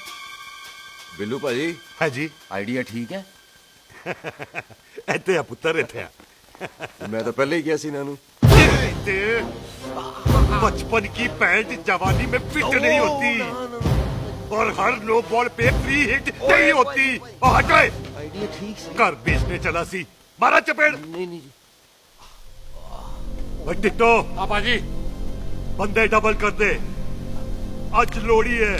Speaker 21: बिल्लू भाजी।
Speaker 14: है जी।
Speaker 21: आइडिया ठीक है।
Speaker 14: ਇੱਥੇ ਆ ਪੁੱਤਰ ਇੱਥੇ ਆ।
Speaker 21: मैं तो पहले ही किया सी नानू।
Speaker 14: बचपन की पैंट जवानी में फिट नहीं होती और हर नो बॉल पे फ्री हिट नहीं होती। हट गए।
Speaker 21: आइडिया ठीक से।
Speaker 14: घर बेचने चला सी, मारा चपेट।
Speaker 21: नहीं।
Speaker 14: टिट्टो।
Speaker 10: पापा जी।
Speaker 14: बंदे डबल कर दे, आज लोड़ी है।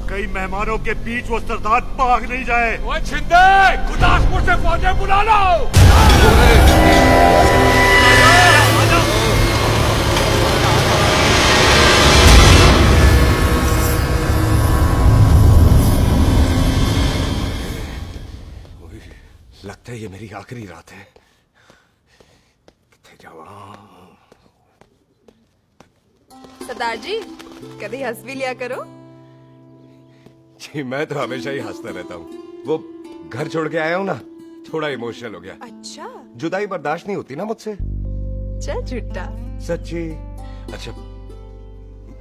Speaker 14: कई मेहमानों के बीच वो सरदार भाग नहीं जाए।
Speaker 10: वो छिंदे, गुरदासपुर से फौजें बुला लो।
Speaker 2: लगता है ये मेरी आखिरी रात है। किथे जावा?
Speaker 16: सरदार जी कभी हंस भी लिया करो।
Speaker 2: जी मैं तो हमेशा ही हंसता रहता हूँ। वो घर छोड़ के आया हूँ ना, थोड़ा इमोशनल हो गया।
Speaker 16: अच्छा
Speaker 2: जुदाई बर्दाश्त नहीं होती ना मुझसे।
Speaker 16: चल झूठा।
Speaker 2: सच्ची। अच्छा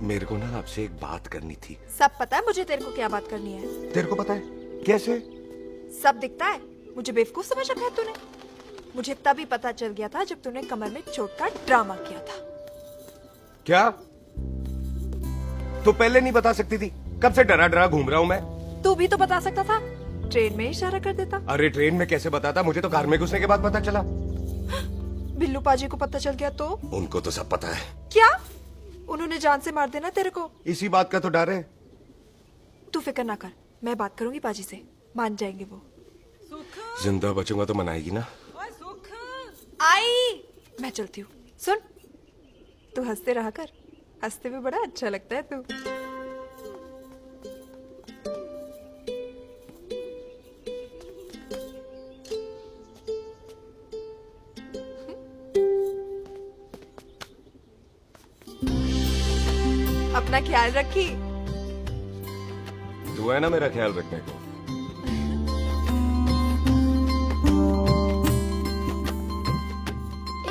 Speaker 2: मेरे को ना आपसे एक बात करनी थी।
Speaker 16: सब पता है मुझे तेरे को क्या बात करनी है।
Speaker 2: तेरे को पता है? कैसे?
Speaker 16: सब दिखता है। मुझे बेवकूफ समझ रखा है तूने। मुझे तभी पता चल गया था जब तूने कमर में चोट का ड्रामा किया था।
Speaker 2: क्या? तो पहले नहीं बता सकती थी? कब से डरा डरा घूम रहा हूँ मैं।
Speaker 16: तू भी तो बता सकता था, ट्रेन में इशारा कर देता।
Speaker 2: अरे ट्रेन में कैसे बताता? मुझे तो कार में घुसने के बाद पता चला।
Speaker 16: बिल्लू पाजी को पता चल गया तो?
Speaker 2: उनको तो सब पता है।
Speaker 16: क्या? उन्होंने जान से मार देना तेरे को।
Speaker 2: इसी बात का तो डर है।
Speaker 16: तू फिक्र ना कर, मैं बात करूंगी पाजी से, मान जाएंगे वो।
Speaker 2: जिंदा बचूंगा तो मनाएगी ना?
Speaker 16: आई मैं चलती हूँ। सुन तू हंसते रहा कर, हंसते में बड़ा अच्छा लगता है तू। अपना ख्याल रखी।
Speaker 2: तू है ना मेरा ख्याल रखने को।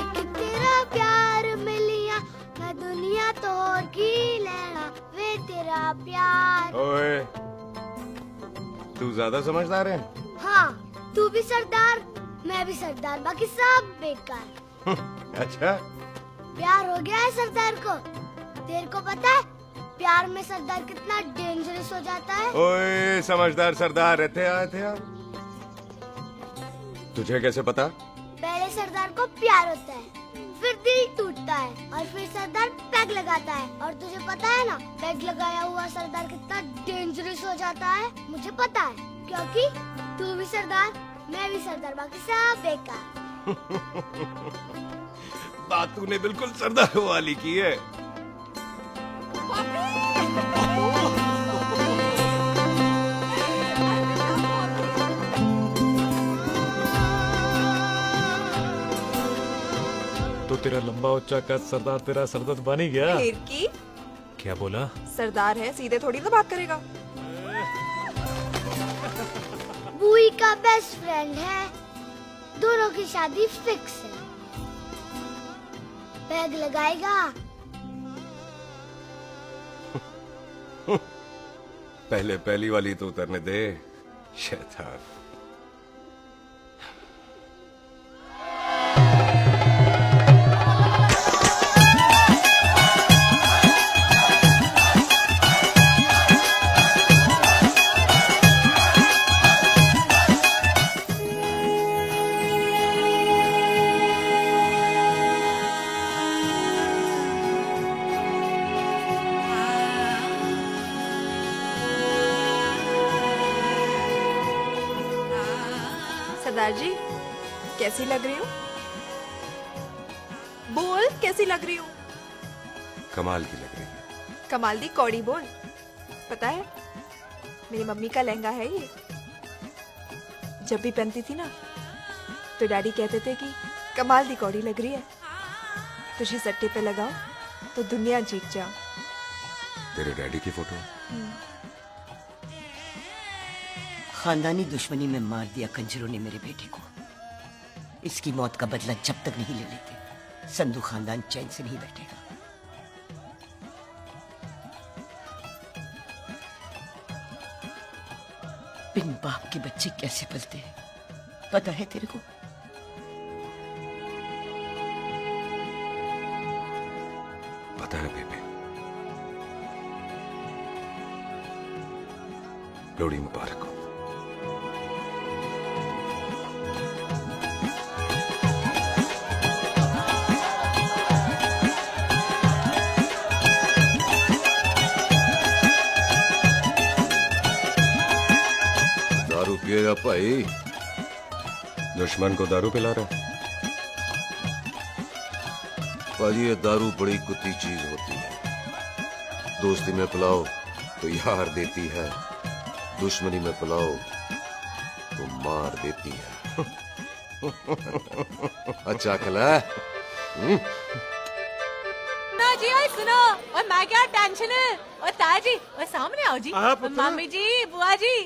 Speaker 12: एक तेरा प्यार मिलिया मैं दुनिया तोड़ की लेना वे तेरा प्यार।
Speaker 2: ओए तू ज्यादा समझदार है।
Speaker 12: हाँ तू भी सरदार, मैं भी सरदार, बाकी सब बेकार।
Speaker 2: अच्छा
Speaker 12: प्यार हो गया है सरदार को। तेरे को पता है प्यार में सरदार कितना डेंजरस हो जाता है।
Speaker 2: ओए समझदार सरदार रहते आए थे यार। तुझे कैसे पता?
Speaker 12: पहले सरदार को प्यार होता है, फिर दिल टूटता है और फिर सरदार पैग लगाता है। और तुझे पता है ना पैग लगाया हुआ सरदार कितना डेंजरस हो जाता है। मुझे पता है क्योंकि तू भी सरदार, मैं भी सरदार, बाकी सब बेकार।
Speaker 2: बात तूने बिल्कुल सरदार वाली की है।
Speaker 17: तो तेरा लंबा उच्चा कद सरदार तेरा सरदर्द बन ही गया।
Speaker 16: फिर की
Speaker 17: क्या बोला?
Speaker 16: सरदार है सीधे थोड़ी तो बात करेगा।
Speaker 12: बुई का बेस्ट फ्रेंड है, दोनों की शादी फिक्स है। पैग लगाएगा।
Speaker 2: पहले पहली वाली तो उतरने दे शैतान।
Speaker 16: सरदार जी कैसी लग रही हूँ? बोल कैसी लग रही हूँ?
Speaker 2: कमाल की लग रही है।
Speaker 16: कमाल दी कौड़ी बोल। पता है मेरी मम्मी का लहंगा है ये। जब भी पहनती थी ना तो डैडी कहते थे कि कमाल दी कौड़ी लग रही है, तुझे सट्टे पे लगाओ तो दुनिया जीत जाओ।
Speaker 2: तेरे डैडी की फोटो?
Speaker 8: खानदानी दुश्मनी में मार दिया कंजरों ने मेरे बेटे को। इसकी मौत का बदला जब तक नहीं ले लेते संधू खानदान चैन से नहीं बैठेगा। बिन बाप के बच्चे कैसे पलते हैं पता है तेरे को?
Speaker 2: पता है बेबे। लोहड़ी मुबारक हो।
Speaker 10: दारू पिएगा भाई?
Speaker 2: दुश्मन को दारू पिला रहा है?
Speaker 21: पाजी ये दारू बड़ी कुत्ती चीज होती है। दोस्ती में पिलाओ तो यार देती है, दुश्मनी में पिलाओ तो मार देती है। अच्छा खेला है?
Speaker 7: ना जी आई सुनो, और मैं क्या टेंशन है, और ताजी, और सामने आओ जी,
Speaker 18: पुत्र।
Speaker 7: मम्मी जी, बुआ जी,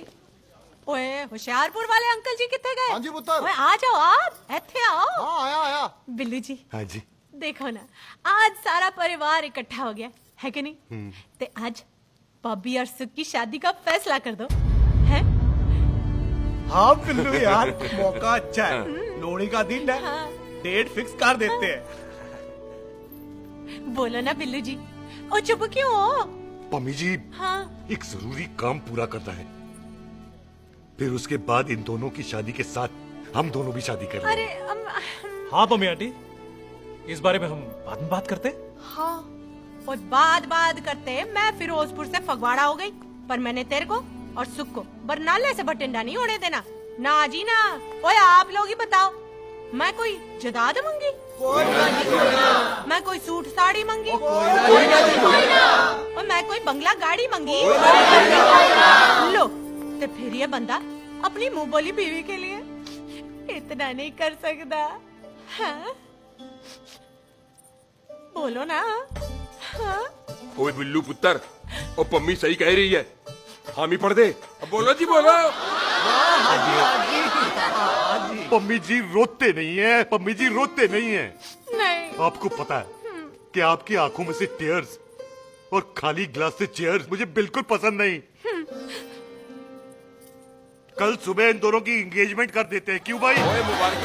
Speaker 7: ओए होशियारपुर वाले अंकल जी कितने गए?
Speaker 18: हाँ जी पुत्र।
Speaker 7: ओए आ जाओ आप, इत्थे आओ।
Speaker 18: हाँ आया आया।
Speaker 7: बिल्लू जी,
Speaker 14: हाँ जी।
Speaker 7: देखो ना, आज सारा परिवार इकट्ठा हो गया है कि नहीं? ते आज बॉबी और सुख की शादी का फैसला कर दो, है?
Speaker 9: हाँ बिल्लू यार, मौका अच्छा है, लोहड़ी का दिन है, डेट फिक्स कर देते हैं।
Speaker 7: बोलो ना बिल्लू जी, और चुप क्यों हो?
Speaker 14: पम्मी जी,
Speaker 7: हाँ
Speaker 14: एक जरूरी काम पूरा करना है, फिर उसके बाद इन दोनों की शादी के साथ हम दोनों भी शादी करेंगे।
Speaker 7: अरे
Speaker 17: हाँ पम्मी आंटी, इस बारे में हम बाद में बात करते।
Speaker 7: हाँ, और बात करते मैं फिरोजपुर से फगवाड़ा हो गई, पर मैंने तेरे को और सुख को बरनाले से बठिंडा नहीं होने देना। ना जी ना। ओए आप लोग ही बताओ, मैं कोई जदाद मंगी? मैं कोई सूट साड़ी मंगी? और मैं कोई बंगला गाड़ी मंगी? लो, तो फिर ये बंदा अपनी मुंह बोली बीवी के लिए इतना नहीं कर सकता, हाँ? बोलो ना। हाँ?
Speaker 4: ओए बिल्लू पुत्र, ओ पम्मी सही कह रही है, हामी पढ़ दे। अब बोलो जी बोलो।
Speaker 14: पम्मी जी रोते नहीं है, पम्मी जी रोते नहीं है।
Speaker 7: नहीं।
Speaker 14: आपको पता है कि आपकी आंखों में से टीयर्स और खाली ग्लास से चेयर्स मुझे बिल्कुल पसंद नहीं। कल सुबह इन दोनों की एंगेजमेंट कर देते हैं, क्यों भाई?
Speaker 4: मुबारक।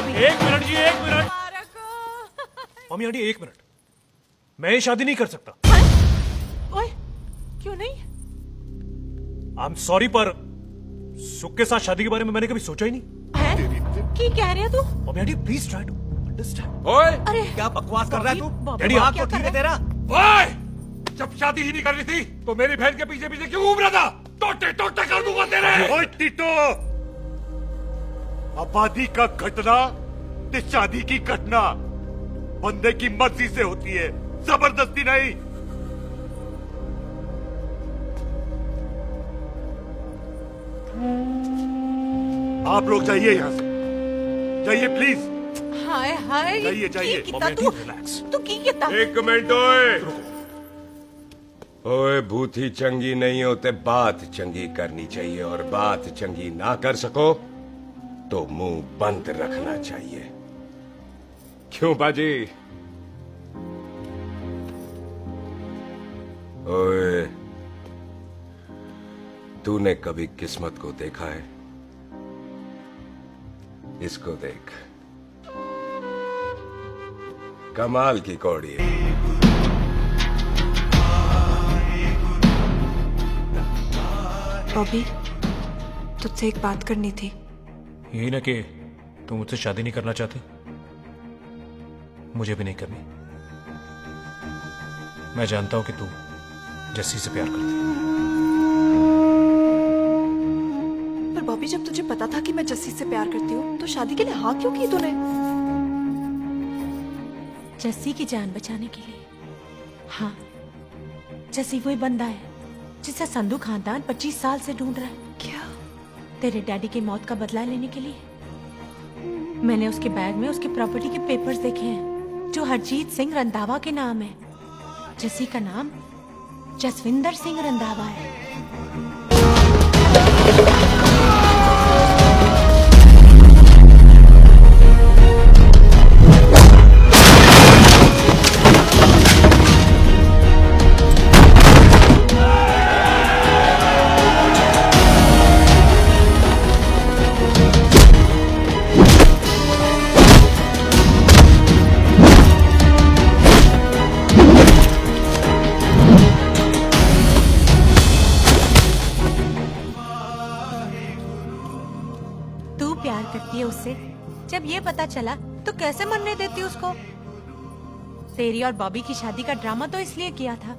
Speaker 17: एक मिनट जी, एक मिनट। मम्मी आंटी एक मिनट, मैं ये शादी नहीं कर सकता।
Speaker 7: ओए, क्यों नहीं?
Speaker 17: आई एम सॉरी, पर सुख के साथ शादी के बारे में मैंने कभी सोचा ही नहीं।
Speaker 7: है? की कह रहे हो तू?
Speaker 17: Mummy aunty please try to understand.
Speaker 4: ओए,
Speaker 7: अरे
Speaker 9: क्या बकवास कर रहा है तू?
Speaker 17: डैडी,
Speaker 9: दिमाग
Speaker 17: आप
Speaker 9: तो ठीक है तेरा?
Speaker 4: ओए, जब शादी ही नहीं करनी थी तो मेरी बहन के पीछे पीछे क्यों घूम रहा था? टोटे टोटे कर दूंगा तेरे।
Speaker 14: ओए टीटो, आबादी का घटना ते शादी की घटना बंदे की मर्जी से होती है, जबरदस्ती नहीं। आप लोग जाइए यहाँ से, जाइए प्लीज।
Speaker 7: हाय हाय,
Speaker 14: जाइए, जाइए।
Speaker 7: की कितना तू की कितना?
Speaker 4: एक मिनट ओए। ओए भूती चंगी नहीं होते, बात चंगी करनी चाहिए, और बात चंगी ना कर सको तो मुंह बंद रखना चाहिए। क्यों बाजी? ओए, तूने कभी किस्मत को देखा है? इसको देख, कमाल की कौड़ी है।
Speaker 16: बॉबी, तुझसे एक बात करनी थी।
Speaker 17: यही ना कि तुम मुझसे शादी नहीं करना चाहती, मुझे भी नहीं करनी। मैं जानता हूं कि तू जस्सी से प्यार करती है।
Speaker 16: पर बॉबी, जब तुझे पता था कि मैं जस्सी से प्यार करती हूँ तो शादी के लिए हाँ क्यों की तूने?
Speaker 7: जस्सी की जान बचाने के लिए। हाँ, जस्सी वही बंदा है जिसे संधू खानदान 25 साल से ढूंढ रहा है।
Speaker 16: क्या?
Speaker 7: तेरे डैडी की मौत का बदला लेने के लिए। मैंने उसके बैग में उसकी प्रॉपर्टी के पेपर्स देखे हैं जो हरजीत सिंह रंधावा के नाम है। जस्सी का नाम जसविंदर सिंह रंधावा है। उससे जब ये पता चला तो कैसे मरने देती उसको? तेरी और बॉबी की शादी का ड्रामा तो इसलिए किया था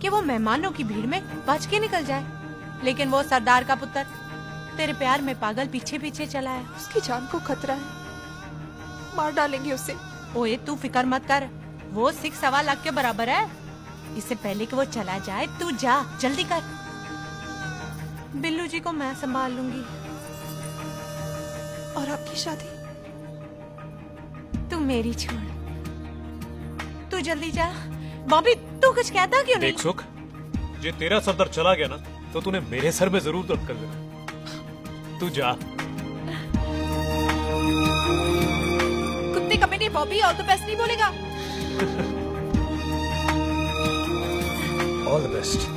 Speaker 7: कि वो मेहमानों की भीड़ में बच के निकल जाए, लेकिन वो सरदार का पुत्र तेरे प्यार में पागल पीछे पीछे चला है।
Speaker 16: उसकी जान को खतरा है, मार डालेंगे उसे।
Speaker 7: ओए तू फिक्र मत कर, वो 6.25 लाख के बराबर है। इससे पहले कि वो चला जाए तू जा, जल्दी कर। बिल्लू जी को मैं संभाल लूंगी।
Speaker 16: और आपकी शादी?
Speaker 7: तू मेरी छोड़, तू जल्दी जा। बॉबी तू कुछ कहता क्यों नहीं?
Speaker 17: देख सुख, जे तेरा सरदार चला गया ना तो तूने मेरे सर में जरूर दर्द कर देना। तू जा।
Speaker 16: कुत्ते कमीने बॉबी, और तो बेस्ट नहीं बोलेगा।
Speaker 17: All the best.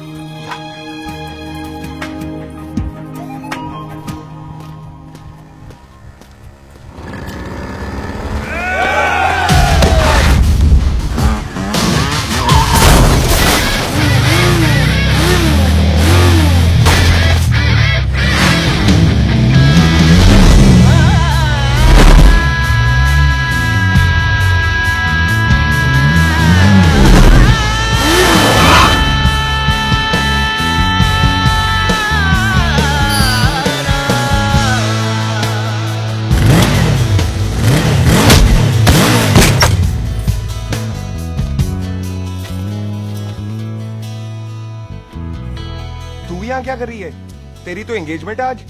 Speaker 2: तू यहाँ क्या कर रही है? तेरी तो एंगेजमेंट है आज।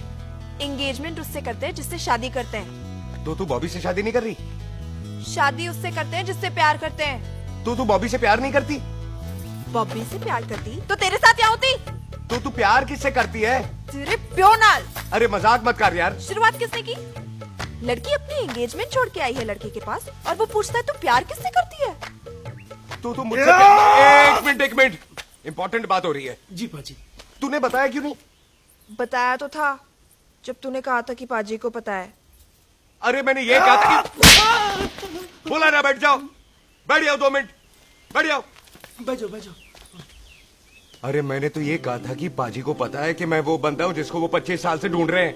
Speaker 16: एंगेजमेंट उससे करते हैं जिससे शादी करते हैं।
Speaker 2: तो तू बॉबी से शादी नहीं कर रही?
Speaker 16: शादी उससे करते हैं जिससे प्यार करते हैं।
Speaker 2: तो तू बॉबी से प्यार नहीं करती?
Speaker 16: बॉबी से प्यार करती तो तेरे साथ क्या होती?
Speaker 2: तो तू प्यार किससे करती है?
Speaker 16: तेरे प्यो नाल।
Speaker 2: अरे मजाक मत कर यार।
Speaker 16: शुरुआत किसने की? लड़की अपनी एंगेजमेंट छोड़ के आई है लड़के के पास और वो पूछता है तू प्यार किससे करती है?
Speaker 2: तो मुझसे एक मिनट इंपॉर्टेंट बात हो रही है।
Speaker 13: जी पाजी।
Speaker 2: तूने बताया क्यों नहीं?
Speaker 16: बताया तो था जब तूने कहा था कि पाजी को पता है।
Speaker 2: अरे मैंने ये कहा था कि बोला ना बैठ जाओ। बैठ जाओ 2 मिनट, बैठ जाओ।
Speaker 13: बैठो बैठो।
Speaker 2: अरे मैंने तो ये कहा था कि पाजी को पता है कि मैं वो बंदा हूँ जिसको वो 25 साल से ढूंढ रहे हैं।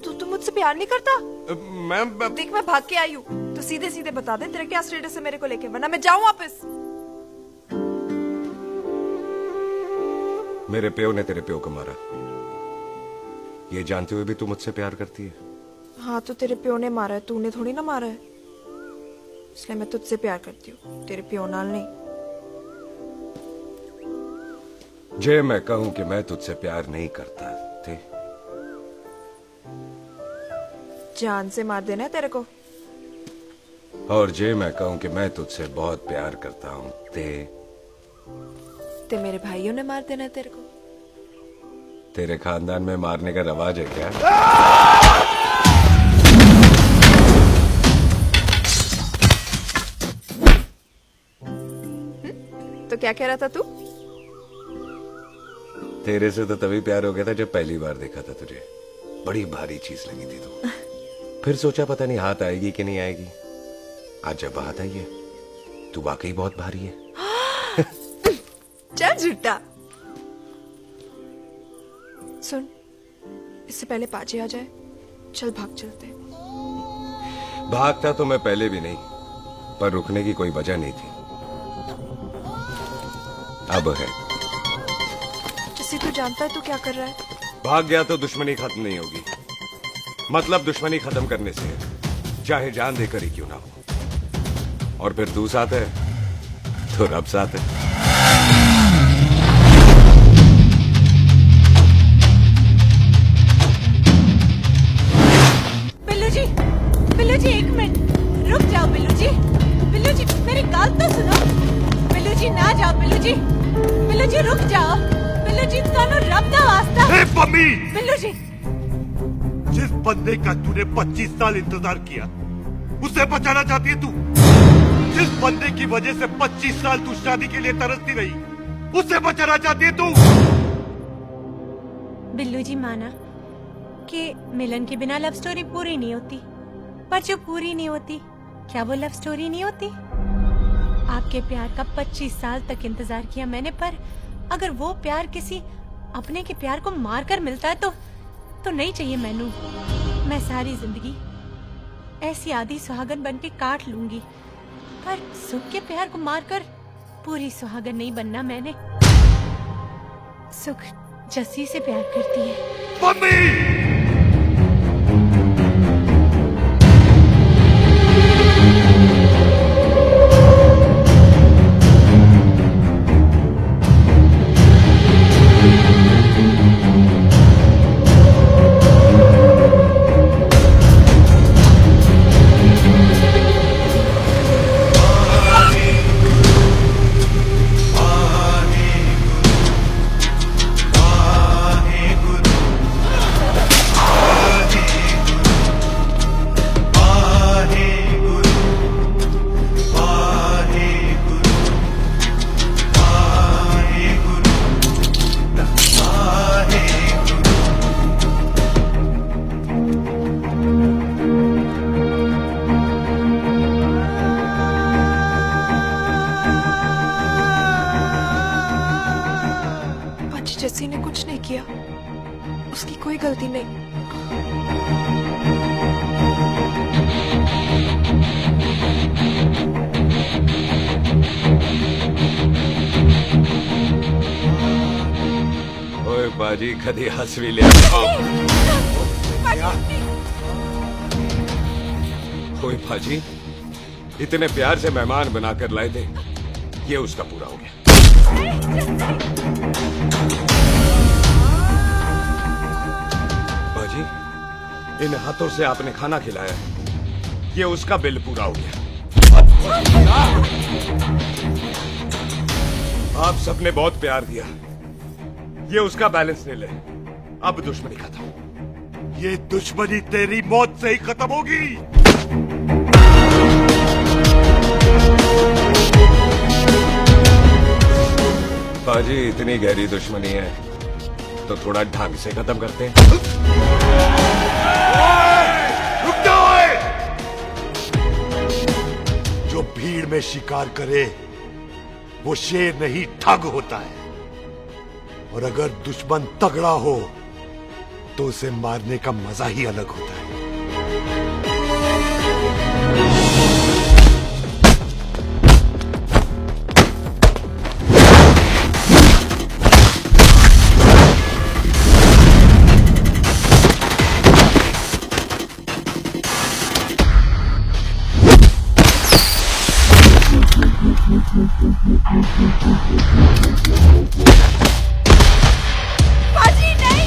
Speaker 16: तू मुझसे प्यार नहीं करता?
Speaker 2: मैं
Speaker 16: देख मैं भाग के आई हूँ, तो सीधे सीधे बता दे तेरा क्या स्टेटस है मेरे को लेके, वरना मैं जाऊँ वापस।
Speaker 4: मेरे प्यो ने तेरे प्यो को मारा, ये जानते हुए भी तू मुझसे प्यार करती है?
Speaker 16: हाँ तो तेरे प्यो ने मारा है, तूने थोड़ी ना मारा है, इसलिए मैं तुझसे प्यार करती हूँ, तेरे प्यो नाल नहीं।
Speaker 4: जे मैं कहूं कि मैं तुझसे प्यार नहीं करता थे,
Speaker 16: जान से मार देना है तेरे को।
Speaker 4: और जे मैं कहूं कि मैं तुझसे बहुत प्यार करता हूं
Speaker 16: ते मेरे भाइयों ने मार देना है तेरे को।
Speaker 4: तेरे खानदान में मारने का रवाज है क्या?
Speaker 16: तो क्या कह रहा था तू?
Speaker 4: तेरे से तो तभी प्यार हो गया था जब पहली बार देखा था तुझे, बड़ी भारी चीज लगी थी तू। फिर सोचा पता नहीं हाथ आएगी कि नहीं आएगी, आज जब हाथ आई है तू वाकई बहुत भारी है।
Speaker 16: चल झूठा। सुन, इससे पहले पाजी आ जाए, चल भाग चलते।
Speaker 4: भागता तो मैं पहले भी नहीं, पर रुकने की कोई वजह नहीं थी, अब है।
Speaker 16: जैसे तू जानता है तू क्या कर रहा है।
Speaker 4: भाग गया तो दुश्मनी खत्म नहीं होगी, मतलब दुश्मनी खत्म करने से है, चाहे जान देकर ही क्यों ना हो। और फिर तू साथ है तो रब साथ है।
Speaker 7: बिल्लू जी 1 मिनट रुक जाओ। बिल्लू जी मेरी बात तो सुनो। बिल्लू जी ना जाओ। बिल्लू जी रुक जाओ। बिल्लू जी ਤੁਹਾਨੂੰ रब ਦਾ वास्ता।
Speaker 14: ए पम्मी,
Speaker 7: बिल्लू जी
Speaker 14: जिस बंदे का तूने 25 साल इंतजार किया उसे बचाना चाहती है तू। जिस बंदे की वजह से 25 साल तू शादी के लिए तरसती रही उसे बचाना चाहती है तू।
Speaker 7: बिल्लू जी माना कि मिलन के बिना लव स्टोरी पूरी नहीं होती, पर जो पूरी नहीं होती क्या वो लव स्टोरी नहीं होती? आपके प्यार का 25 साल तक इंतजार किया मैंने, पर अगर वो प्यार किसी अपने के प्यार को मारकर मिलता है तो नहीं चाहिए मैनू। मैं सारी जिंदगी ऐसी आधी सुहागन बन के काट लूंगी, पर सुख के प्यार को मारकर पूरी सुहागन नहीं बनना मैंने। सुख जस्सी से प्यार करती है।
Speaker 14: मम्मी!
Speaker 16: कोई गलती नहीं।
Speaker 1: ओए बाजी कदी हंस भी ले ओए बाजी इतने प्यार से मेहमान बनाकर लाए थे, ये उसका पूरा हो गया। बाजी इन हाथों से आपने खाना खिलाया, ये उसका बिल पूरा हो गया। आप सबने बहुत प्यार दिया, ये उसका बैलेंस नहीं ले। अब दुश्मनी खत्म।
Speaker 14: ये दुश्मनी तेरी मौत से ही खत्म होगी।
Speaker 1: बाजी इतनी गहरी दुश्मनी है तो थोड़ा ढंग से खत्म करते हैं।
Speaker 14: रुक जाओ! जो भीड़ में शिकार करे वो शेर नहीं ठग होता है, और अगर दुश्मन तगड़ा हो तो उसे मारने का मजा ही अलग होता है।
Speaker 3: बाजी नहीं।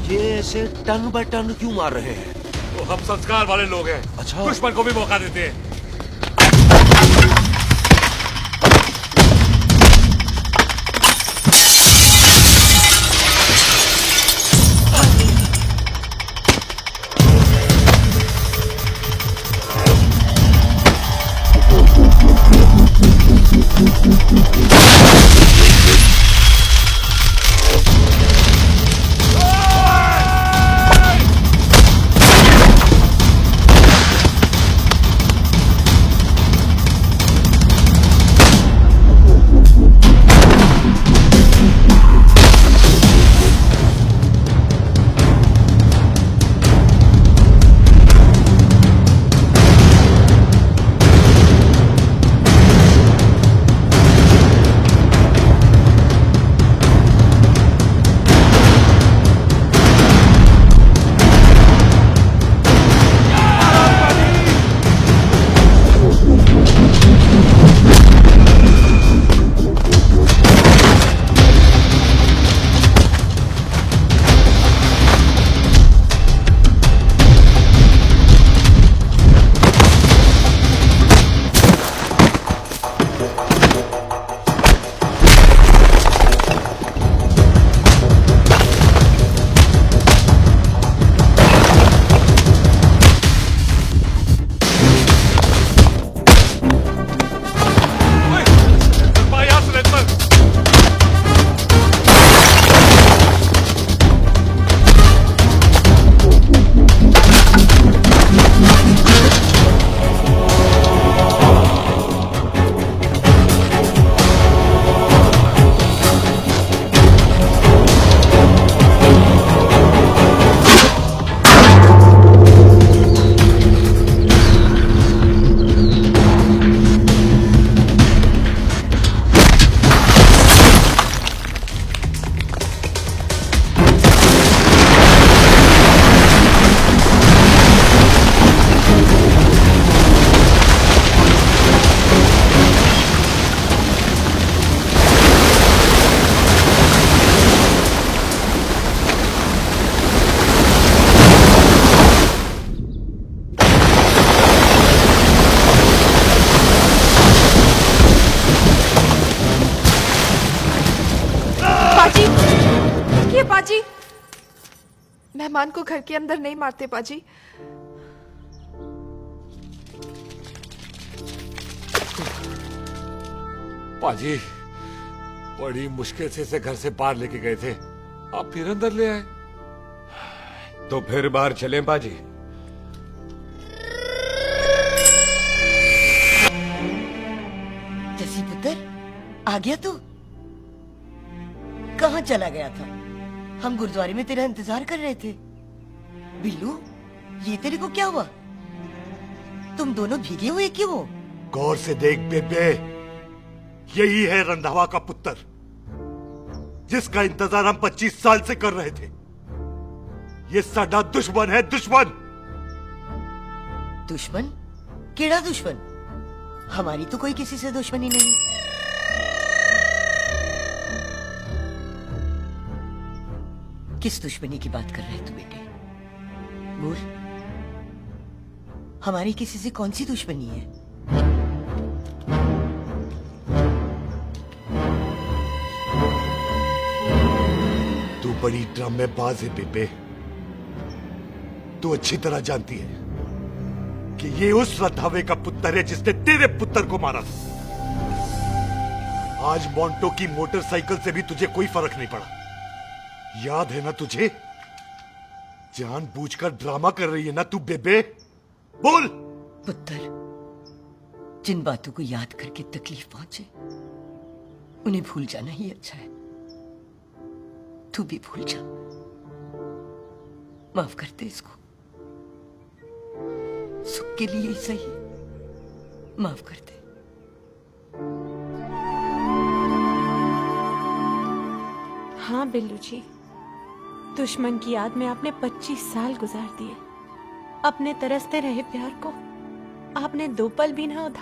Speaker 21: ये ऐसे टन बाय टन क्यों मार रहे हैं?
Speaker 10: तो हम संस्कार वाले लोग हैं।
Speaker 21: अच्छा।
Speaker 10: दुश्मन को भी मौका देते हैं।
Speaker 16: मेहमान को घर के अंदर नहीं मारते पाजी।
Speaker 10: पाजी बड़ी मुश्किल से इसे घर से बाहर लेके गए थे, आप फिर अंदर ले आए।
Speaker 1: तो फिर बाहर चलें पाजी।
Speaker 8: जसी पुत्र, आ गया तू? कहाँ चला गया था? हम गुरुद्वारे में तेरा इंतजार कर रहे थे। बिल्लू, ये तेरे को क्या हुआ? तुम दोनों भीगे हुए क्यों हो?
Speaker 14: गौर से देख बेबे, यही है रंधावा का पुत्र, जिसका इंतजार हम 25 साल से कर रहे थे। ये साडा दुश्मन है, दुश्मन।
Speaker 8: दुश्मन? केड़ा दुश्मन? हमारी तो कोई किसी से दुश्मनी नहीं। किस दुश्मनी की बात कर रहे तू बेटे? बोल, हमारी किसी से कौन सी दुश्मनी है?
Speaker 14: तू बड़ी ड्रामेबाज है बेबे। तू अच्छी तरह जानती है कि ये उस रंधावे का पुत्र है जिसने तेरे पुत्र को मारा था। आज मोंटो की मोटरसाइकिल से भी तुझे कोई फर्क नहीं पड़ा। याद है ना तुझे? जानबूझकर ड्रामा कर रही है ना तू बेबे? बोल।
Speaker 8: पुत्र, जिन बातों को याद करके तकलीफ पहुंचे उन्हें भूल जाना ही अच्छा है। तू भी भूल जा। माफ कर दे इसको, सुख के लिए ही सही। माफ कर दे।
Speaker 7: हाँ बिल्लू जी, दुश्मन की याद में आपने 25 साल गुजार दिए। अपने तरसते रहे प्यार को आपने 2 पल भी ना उधार